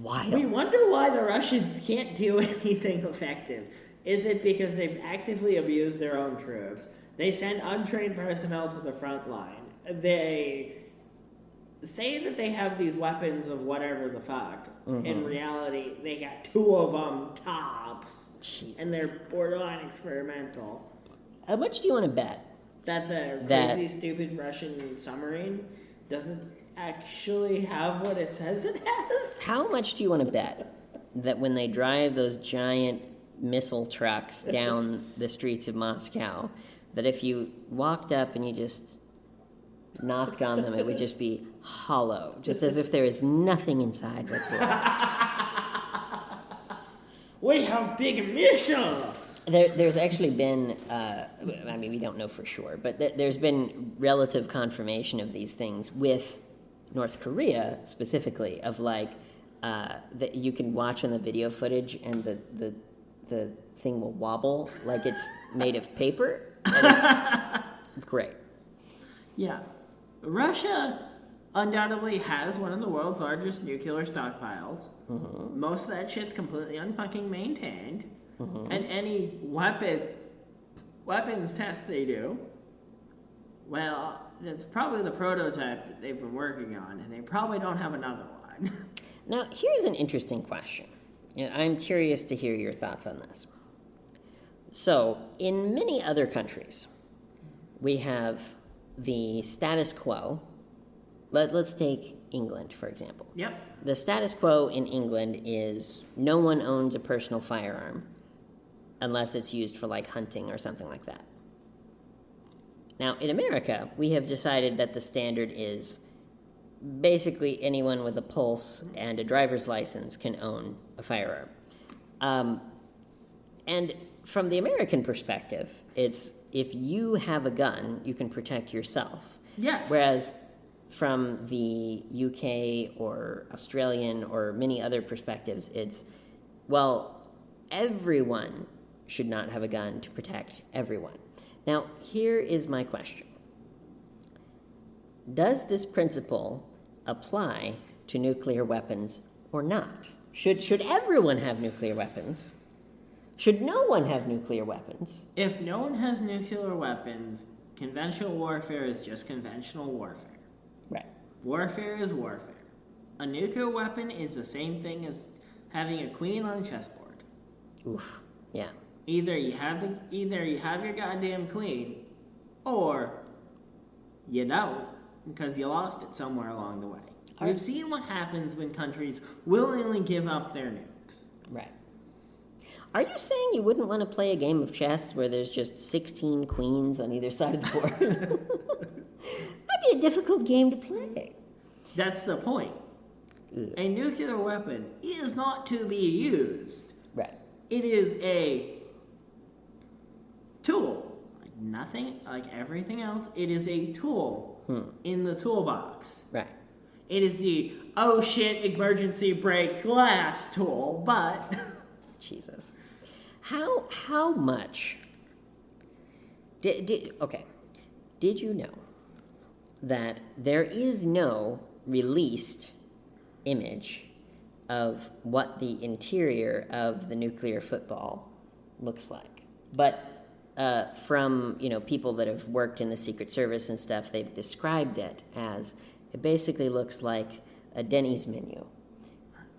wild. We wonder why the Russians can't do anything effective. Is it because they've actively abused their own troops? They send untrained personnel to the front line. They say that they have these weapons of whatever the fuck. Mm-hmm. In reality, they got 2 of them tops. Jesus. And they're borderline experimental. How much do you want to bet? That the crazy, stupid Russian submarine doesn't actually have what it says it has? How much do you want to bet that when they drive those giant missile trucks down the streets of Moscow, that if you walked up and you just knocked on them, it would just be hollow, just as if there is nothing inside whatsoever? We have big mission! There's actually been, we don't know for sure, but there's been relative confirmation of these things with North Korea specifically, of that you can watch on the video footage and the thing will wobble like it's made of paper. And it's great. Yeah. Russia undoubtedly has one of the world's largest nuclear stockpiles. Mm-hmm. Most of that shit's completely unfucking maintained. Mm-hmm. And any weapons test they do, well, it's probably the prototype that they've been working on, and they probably don't have another one. Now, here's an interesting question, and I'm curious to hear your thoughts on this. So, in many other countries, we have the status quo. Let's take England, for example. Yep. The status quo in England is no one owns a personal firearm unless it's used for, hunting or something like that. Now, in America, we have decided that the standard is basically anyone with a pulse and a driver's license can own a firearm. And from the American perspective, it's if you have a gun, you can protect yourself. Yes. Whereas from the UK or Australian or many other perspectives, it's, well, everyone should not have a gun to protect everyone. Now, here is my question. Does this principle apply to nuclear weapons or not? Should everyone have nuclear weapons? Should no one have nuclear weapons? If no one has nuclear weapons, conventional warfare is just conventional warfare. Right. Warfare is warfare. A nuclear weapon is the same thing as having a queen on a chessboard. Oof. Yeah. Either you have your goddamn queen, or you don't, because you lost it somewhere along the way. We've seen what happens when countries willingly give up their nukes. Right. Are you saying you wouldn't want to play a game of chess where there's just 16 queens on either side of the board? That'd be a difficult game to play. That's the point. Ugh. A nuclear weapon is not to be used. Right. It is a tool. Like nothing, like everything else, it is a tool in the toolbox. Right. It is the, oh shit, emergency brake glass tool, but... Jesus. How much... Did you know that there is no released image of what the interior of the nuclear football looks like? But from people that have worked in the Secret Service and stuff, they've described it as, it basically looks like a Denny's menu.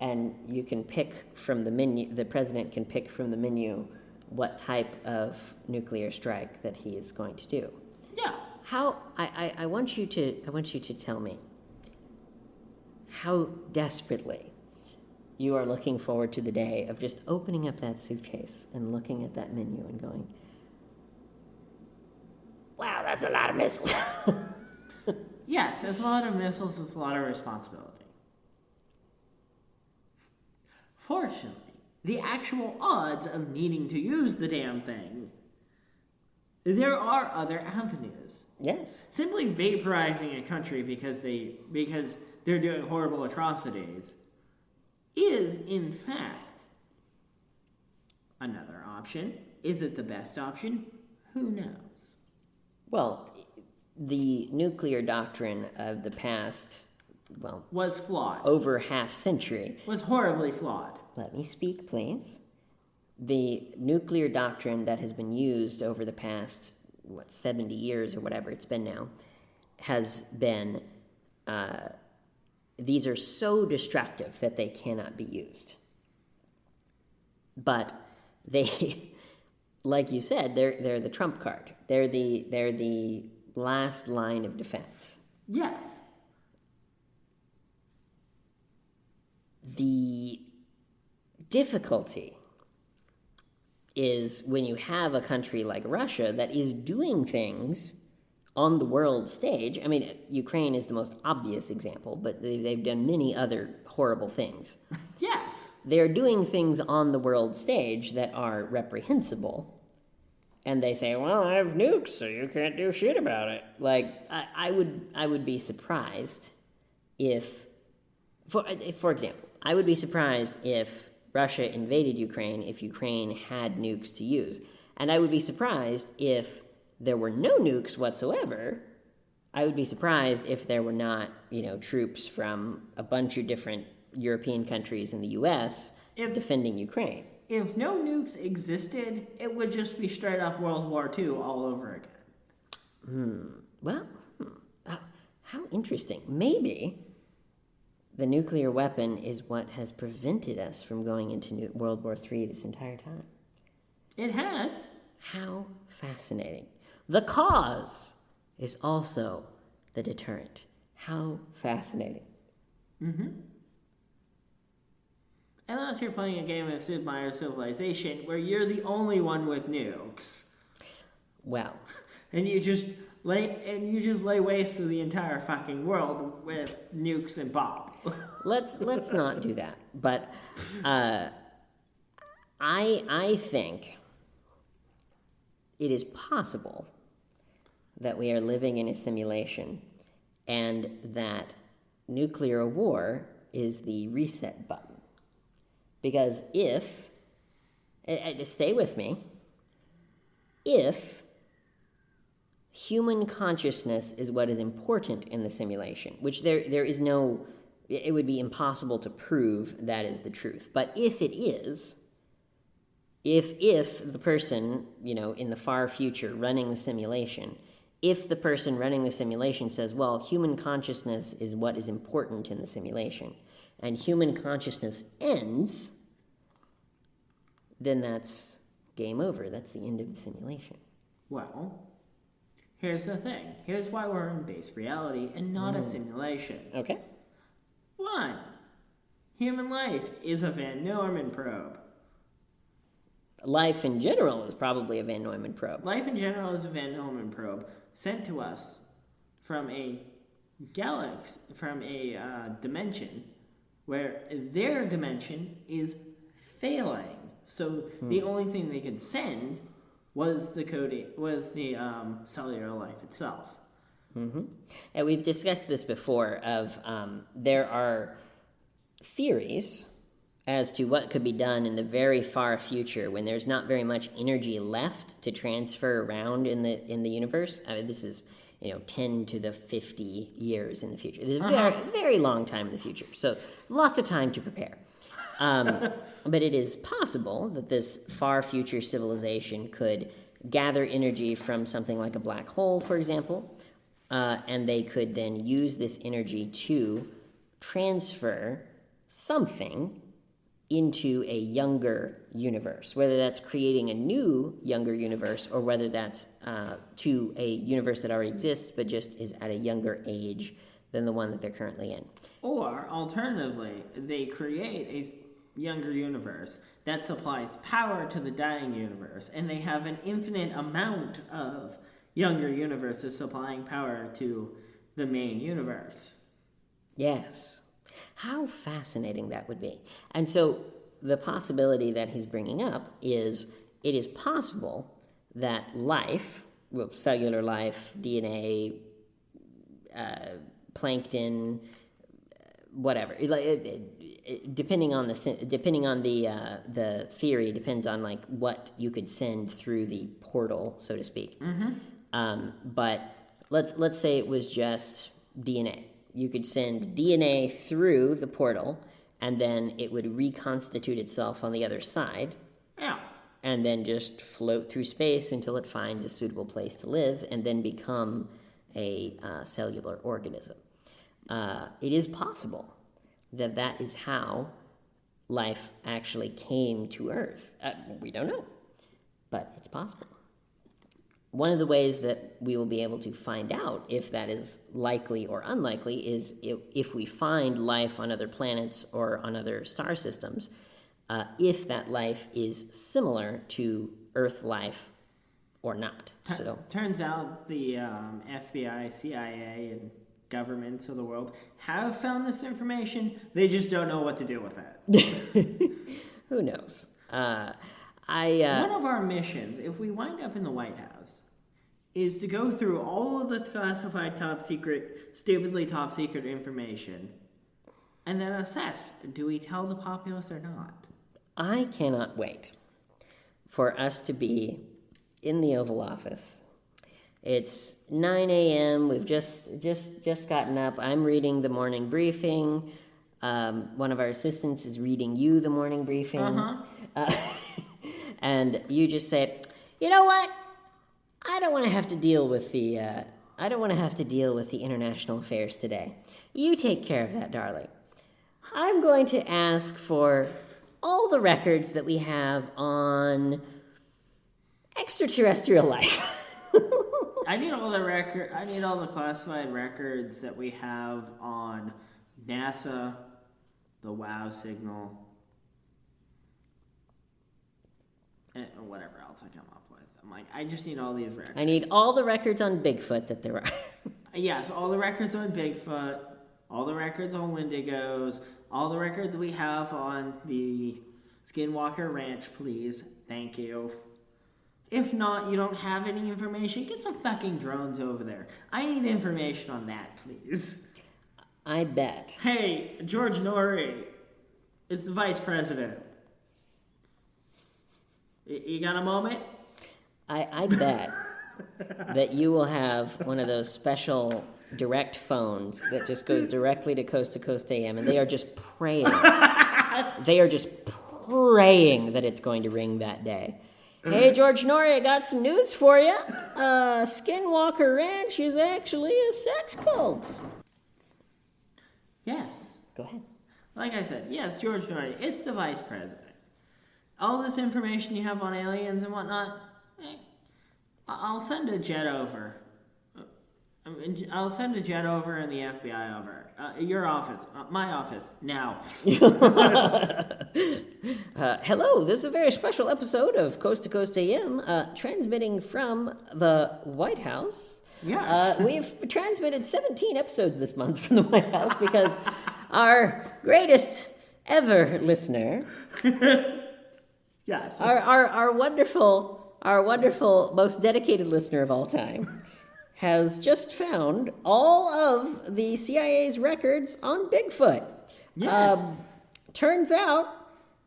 And you can pick from the menu, the president can pick from the menu what type of nuclear strike that he is going to do. Yeah. I want you to tell me how desperately you are looking forward to the day of just opening up that suitcase and looking at that menu and going, wow, that's a lot of missiles. Yes, it's a lot of missiles, it's a lot of responsibility. Fortunately, the actual odds of needing to use the damn thing, there are other avenues. Yes. Simply vaporizing a country because they're doing horrible atrocities is, in fact, another option. Is it the best option? Who knows? Well, the nuclear doctrine of the past, was flawed. over half century. Was horribly flawed. Let me speak, please. The nuclear doctrine that has been used over the past, 70 years or whatever it's been now, has been, these are so destructive that they cannot be used. But they, like you said, they're the trump card. They're the last line of defense. Yes. The difficulty is when you have a country like Russia that is doing things on the world stage. I mean, Ukraine is the most obvious example, but they've done many other horrible things. Yes. They're doing things on the world stage that are reprehensible, and they say, well, I have nukes, so you can't do shit about it. Like, I would be surprised if, for example, I would be surprised if Russia invaded Ukraine if Ukraine had nukes to use. And I would be surprised if there were no nukes whatsoever. I would be surprised if there were not, troops from a bunch of different European countries and the U.S. defending Ukraine. If no nukes existed, it would just be straight up World War II all over again. Well, how interesting. Maybe the nuclear weapon is what has prevented us from going into World War III this entire time. It has. How fascinating. The cause is also the deterrent. How fascinating. Mm-hmm. Unless you're playing a game of Sid Meier's Civilization where you're the only one with nukes. Well. And you just lay waste to the entire fucking world with nukes and Bob. Let's not do that. But I think it is possible that we are living in a simulation and that nuclear war is the reset button. Because if, stay with me, if human consciousness is what is important in the simulation, which there is no, it would be impossible to prove that is the truth. But if it is, if the person, in the far future running the simulation, if the person running the simulation says, well, human consciousness is what is important in the simulation, and human consciousness ends, then that's game over. That's the end of the simulation. Well, here's the thing. Here's why we're in base reality and not a simulation. Okay. 1. Human life is a Van Neumann probe. Life in general is probably a Van Neumann probe. Life in general is a Van Neumann probe sent to us from a galaxy, from a dimension where their dimension is failing. So the only thing they could send was the cellular life itself. Mm-hmm. And we've discussed this before. There are theories as to what could be done in the very far future when there's not very much energy left to transfer around in the universe. I mean, this is 10 to the 50 years in the future. It's a very, very long time in the future. So lots of time to prepare. But it is possible that this far future civilization could gather energy from something like a black hole, for example, and they could then use this energy to transfer something into a younger universe, whether that's creating a new younger universe or whether that's to a universe that already exists but just is at a younger age than the one that they're currently in. Or, alternatively, they create a younger universe that supplies power to the dying universe, and they have an infinite amount of younger universes supplying power to the main universe. Yes. How fascinating that would be. And so the possibility that he's bringing up is it is possible that life, cellular life, DNA, plankton, whatever, depending on the theory, depends on like what you could send through the portal, so to speak. But let's say it was just DNA. You could send DNA through the portal, and then it would reconstitute itself on the other side. Yeah. And then just float through space until it finds a suitable place to live, and then become a cellular organism. It is possible that is how life actually came to Earth. We don't know, but it's possible. One of the ways that we will be able to find out if that is likely or unlikely is if we find life on other planets or on other star systems, if that life is similar to Earth life or not. So turns out the FBI, CIA, and governments of the world have found this information. They just don't know what to do with it. Who knows? One of our missions, if we wind up in the White House, is to go through all of the classified stupidly top secret information, and then assess, do we tell the populace or not? I cannot wait for us to be in the Oval Office. It's 9 a.m. We've just gotten up. I'm reading the morning briefing. One of our assistants is reading you the morning briefing. And you just say, you know what? I don't want to have to deal with the international affairs today. You take care of that, darling. I'm going to ask for all the records that we have on extraterrestrial life. I need all the classified records that we have on NASA, the WOW signal, and whatever else I come up with. I'm like, I just need all these records. I need all the records on Bigfoot that there are. Yes, all the records on Bigfoot, all the records on Wendigos, all the records we have on the Skinwalker Ranch, please. Thank you. If not, you don't have any information, get some fucking drones over there. I need information on that, please. I bet. Hey, George Norrie is the vice president. You got a moment? I bet that you will have one of those special direct phones that just goes directly to Coast AM, and they are just praying. They are just praying that it's going to ring that day. Hey, George Norrie, I got some news for you. Skinwalker Ranch is actually a sex cult. Yes. Go ahead. Like I said, yes, George Norrie, it's the vice president. All this information you have on aliens and whatnot, I'll send a jet over. I'll send a jet over and the FBI over. Your office, my office, now. Hello, this is a very special episode of Coast to Coast AM, transmitting from the White House. Yeah. We've transmitted 17 episodes this month from the White House because our greatest ever listener, yes, our wonderful, most dedicated listener of all time, has just found all of the CIA's records on Bigfoot. Yes. Turns out,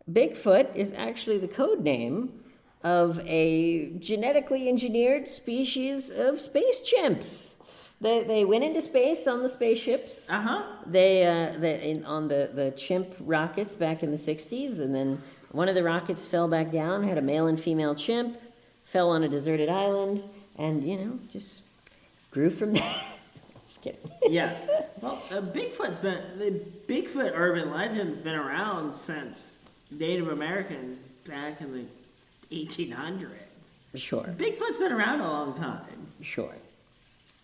Bigfoot is actually the code name of a genetically engineered species of space chimps. They went into space on the spaceships. Uh-huh. On the chimp rockets back in the 60s, and then one of the rockets fell back down, had a male and female chimp, fell on a deserted island, and, just grew from there. Just kidding. Yes. Well, the Bigfoot urban legend's been around since Native Americans back in the 1800s. Sure. Bigfoot's been around a long time. Sure.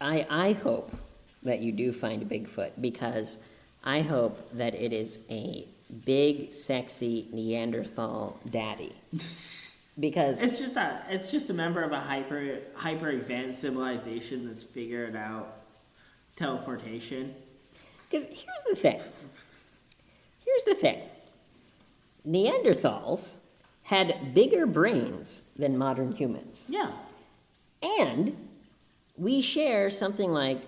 I hope that you do find a Bigfoot, because I hope that it is a big, sexy Neanderthal daddy. Because it's just a member of a hyper advanced civilization that's figured out teleportation. Because here's the thing. Neanderthals had bigger brains than modern humans. Yeah. And we share something like,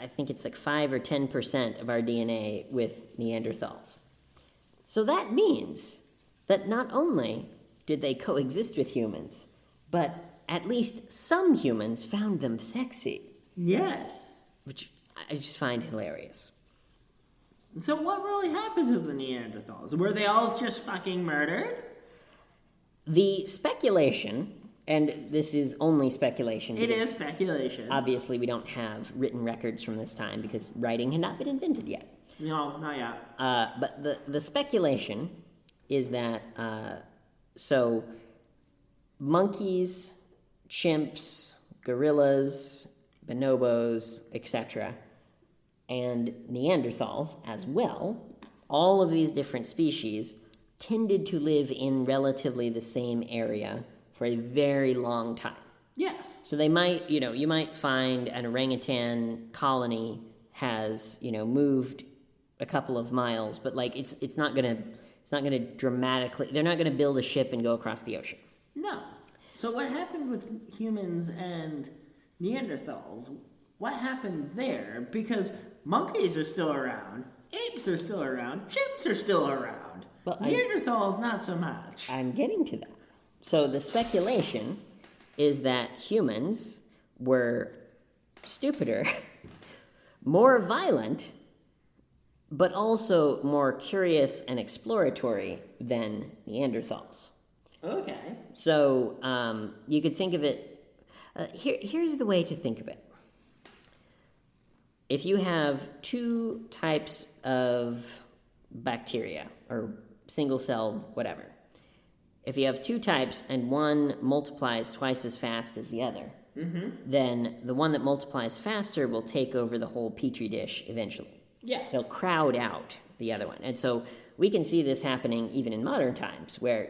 I think it's like 5 or 10% of our DNA with Neanderthals. So that means that not only did they coexist with humans, but at least some humans found them sexy. Yes. Which I just find hilarious. So what really happened to the Neanderthals? Were they all just fucking murdered? The speculation, and this is only speculation. It is speculation. Obviously, we don't have written records from this time because writing had not been invented yet. No, not yet. But the speculation is that, so monkeys, chimps, gorillas, bonobos, etc., and Neanderthals as well, all of these different species tended to live in relatively the same area for a very long time. Yes. So they might, you might find an orangutan colony has, moved a couple of miles, but like it's not gonna dramatically. They're not gonna build a ship and go across the ocean. No. So what happened with humans and Neanderthals? What happened there? Because monkeys are still around, apes are still around, chimps are still around. But Neanderthals, not so much. I'm getting to that. So the speculation is that humans were stupider, more violent, but also more curious and exploratory than Neanderthals. Okay. So you could think of it, here's the way to think of it. If you have two types of bacteria, or single-celled whatever, if you have two types and one multiplies twice as fast as the other, then the one that multiplies faster will take over the whole petri dish eventually. Yeah. They'll crowd out the other one. And so we can see this happening even in modern times, where,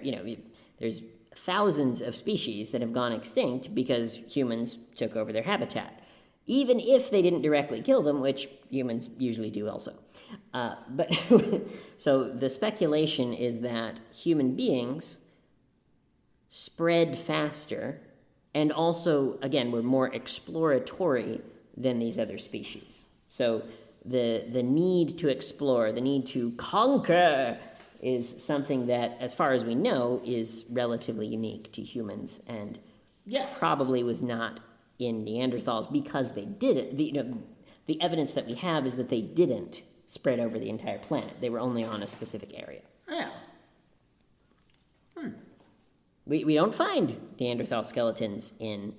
there's thousands of species that have gone extinct because humans took over their habitat. Even if they didn't directly kill them, which humans usually do also. But so the speculation is that human beings spread faster And also, again, we're more exploratory than these other species. So the need to explore, the need to conquer, is something that, as far as we know, is relatively unique to humans, and probably was not in Neanderthals because they didn't. The evidence that we have is that they didn't spread over the entire planet. They were only on a specific area. Yeah. We don't find Neanderthal skeletons in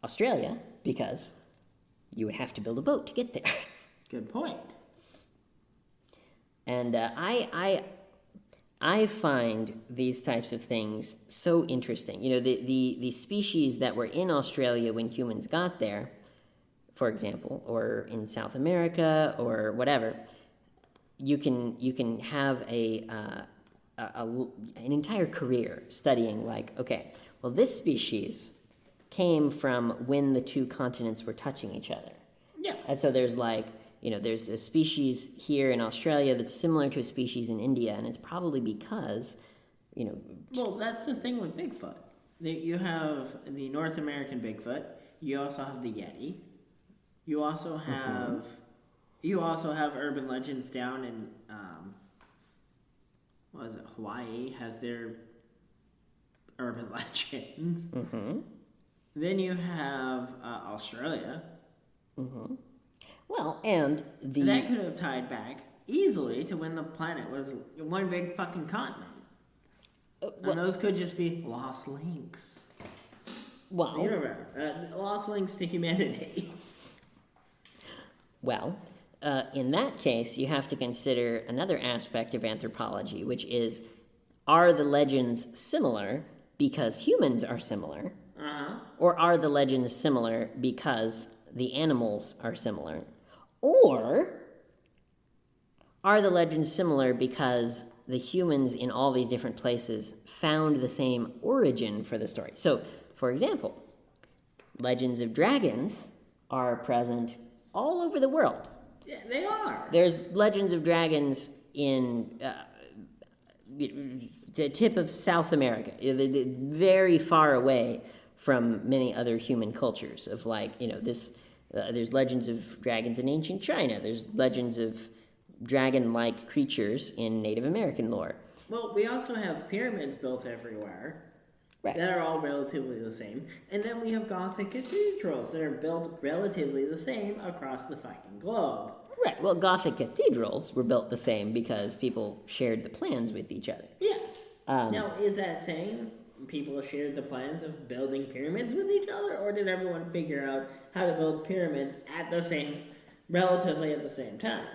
Australia because you would have to build a boat to get there. Good point. And I find these types of things so interesting. The species that were in Australia when humans got there, for example, or in South America or whatever, you can have an entire career studying, like, okay, well, this species came from when the two continents were touching each other. Yeah. And so there's there's a species here in Australia that's similar to a species in India, and it's probably because, Well, that's the thing with Bigfoot. You have the North American Bigfoot. You also have the Yeti. You also have urban legends down in Hawaii has their urban legends. Mm-hmm. Then you have Australia. Mm-hmm. Well, and that could have tied back easily to when the planet was one big fucking continent. And those could just be lost links. Well, lost links to humanity. Well, in that case, you have to consider another aspect of anthropology, which is, are the legends similar because humans are similar? Or are the legends similar because the animals are similar? Or are the legends similar because the humans in all these different places found the same origin for the story? So, for example, legends of dragons are present all over the world. Yeah, they are. There's legends of dragons in the tip of South America, very far away from many other human cultures. Of there's legends of dragons in ancient China. There's legends of dragon-like creatures in Native American lore. Well, we also have pyramids built everywhere. Right. That are all relatively the same. And then we have Gothic cathedrals that are built relatively the same across the fucking globe. Right. Well, Gothic cathedrals were built the same because people shared the plans with each other. Yes. Now, is that saying people shared the plans of building pyramids with each other, or did everyone figure out how to build pyramids relatively at the same time?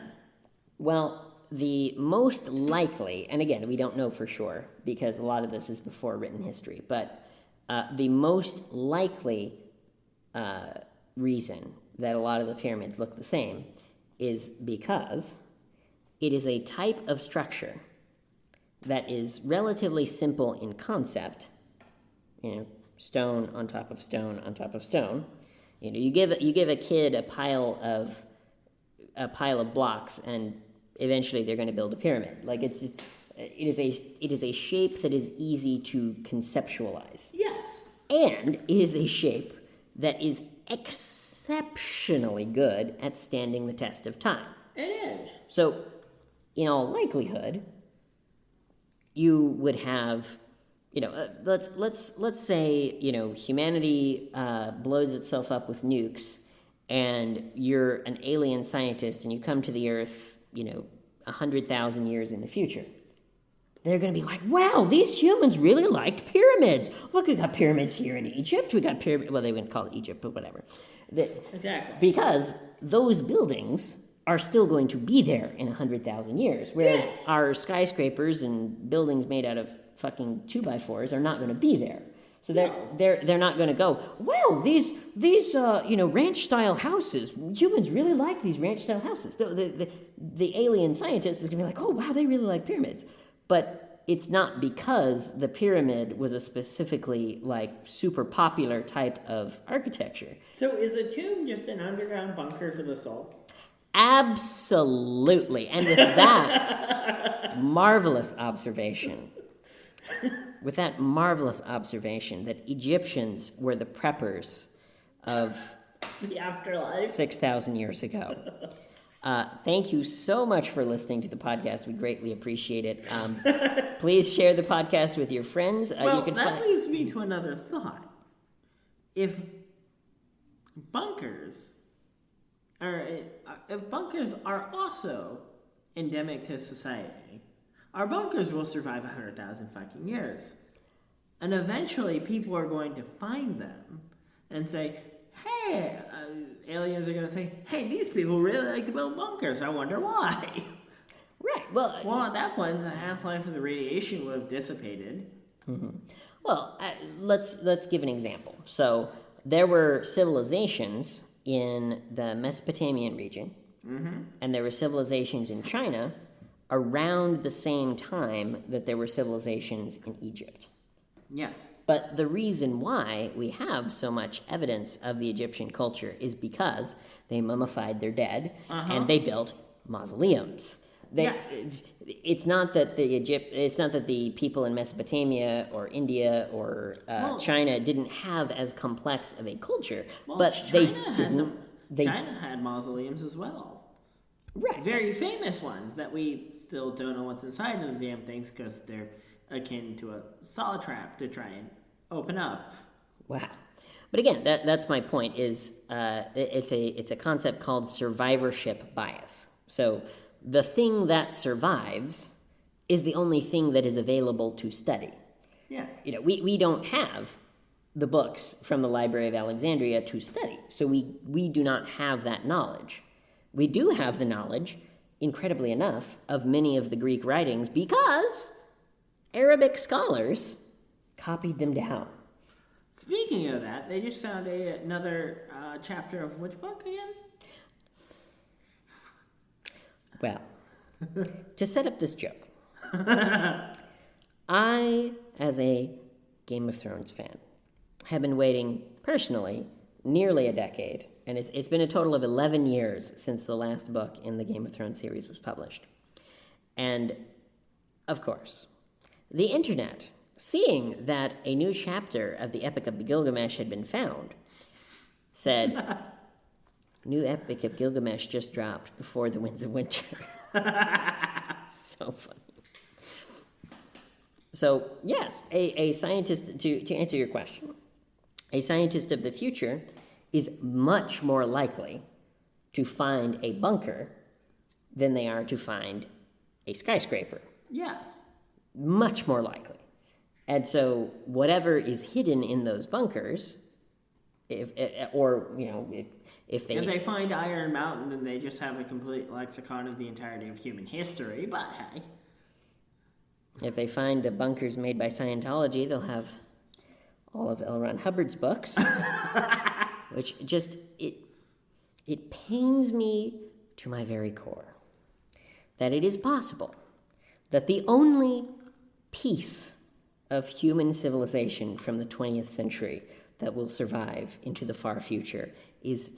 Well, the most likely, and again, we don't know for sure because a lot of this is before written history, but the most likely reason that a lot of the pyramids look the same is because it is a type of structure that is relatively simple in concept, stone on top of stone on top of stone. You give a kid a pile of blocks, and eventually they're going to build a pyramid. Like it is a shape that is easy to conceptualize. Yes. And it is a shape that is exceptionally good at standing the test of time. It is. So, in all likelihood, you would have, let's say, humanity blows itself up with nukes, and you're an alien scientist, and you come to the Earth, 100,000 years in the future. They're going to be like, wow, these humans really liked pyramids. Look, we got pyramids here in Egypt. We got pyramids. Well, they wouldn't call it Egypt, but whatever. Exactly. Because those buildings are still going to be there in 100,000 years, whereas our skyscrapers and buildings made out of fucking 2x4s are not going to be there. So they're not going to go, well, these ranch-style houses, humans really like these ranch-style houses. The alien scientist is going to be like, oh, wow, they really like pyramids. But it's not because the pyramid was a specifically, super popular type of architecture. So is a tomb just an underground bunker for the soul? Absolutely. And with that marvelous observation, with that marvelous observation that Egyptians were the preppers of The afterlife. 6,000 years ago. Thank you so much for listening to the podcast. We greatly appreciate it. Please share the podcast with your friends. Well, that leads me to another thought. If bunkers are also endemic to society, our bunkers will survive 100,000 fucking years. And eventually people are going to find them and say, hey, aliens are going to say, hey, these people really like to build bunkers. I wonder why. Right. Well, at that point, the half-life of the radiation would have dissipated. Mm-hmm. Well, let's give an example. So there were civilizations in the Mesopotamian region, and there were civilizations in China around the same time that there were civilizations in Egypt. Yes. But the reason why we have so much evidence of the Egyptian culture is because they mummified their dead and they built mausoleums. It's not that the people in Mesopotamia or India or China didn't have as complex of a culture, but China had mausoleums as well. Right. Very famous ones that we still don't know what's inside of the damn things because they're akin to a saw trap to try and open up. Wow. But again, that's my point. Is it's a concept called survivorship bias. So the thing that survives is the only thing that is available to study. Yeah. We don't have the books from the Library of Alexandria to study, so we do not have that knowledge. We do have the knowledge, incredibly enough, of many of the Greek writings because Arabic scholars copied them down. Speaking of that, they just found another chapter of which book again? Well, to set up this joke, I, as a Game of Thrones fan, have been waiting, personally, nearly a decade, and it's been a total of 11 years since the last book in the Game of Thrones series was published. And, of course, the internet, seeing that a new chapter of the Epic of Gilgamesh had been found, said, new Epic of Gilgamesh just dropped before the Winds of Winter. So funny. So, yes, a scientist, to answer your question, a scientist of the future is much more likely to find a bunker than they are to find a skyscraper. Yes. Much more likely. And so whatever is hidden in those bunkers, if they find Iron Mountain, then they just have a complete lexicon of the entirety of human history, but hey. If they find the bunkers made by Scientology, they'll have all of L. Ron Hubbard's books, which just, it pains me to my very core that it is possible that the only piece of human civilization from the 20th century that will survive into the far future is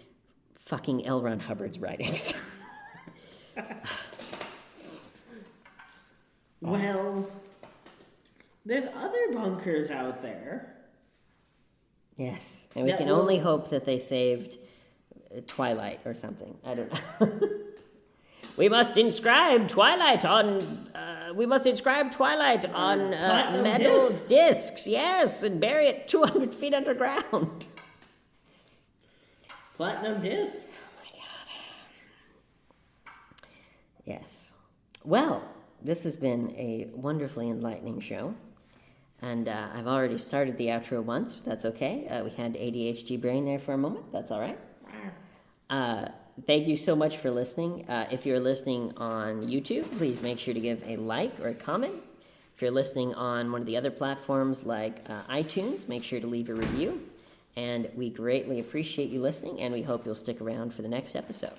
fucking L. Ron Hubbard's writings. Well, there's other bunkers out there. Yes, and we can only hope that they saved Twilight or something. I don't know. We must inscribe Twilight on metal discs, yes, and bury it 200 feet underground. Platinum discs. Oh my God. Yes. Well, this has been a wonderfully enlightening show. And I've already started the outro once, but that's okay. We had ADHD brain there for a moment. That's all right. Thank you so much for listening. If you're listening on YouTube, please make sure to give a like or a comment. If you're listening on one of the other platforms like iTunes, make sure to leave a review. And we greatly appreciate you listening, and we hope you'll stick around for the next episode.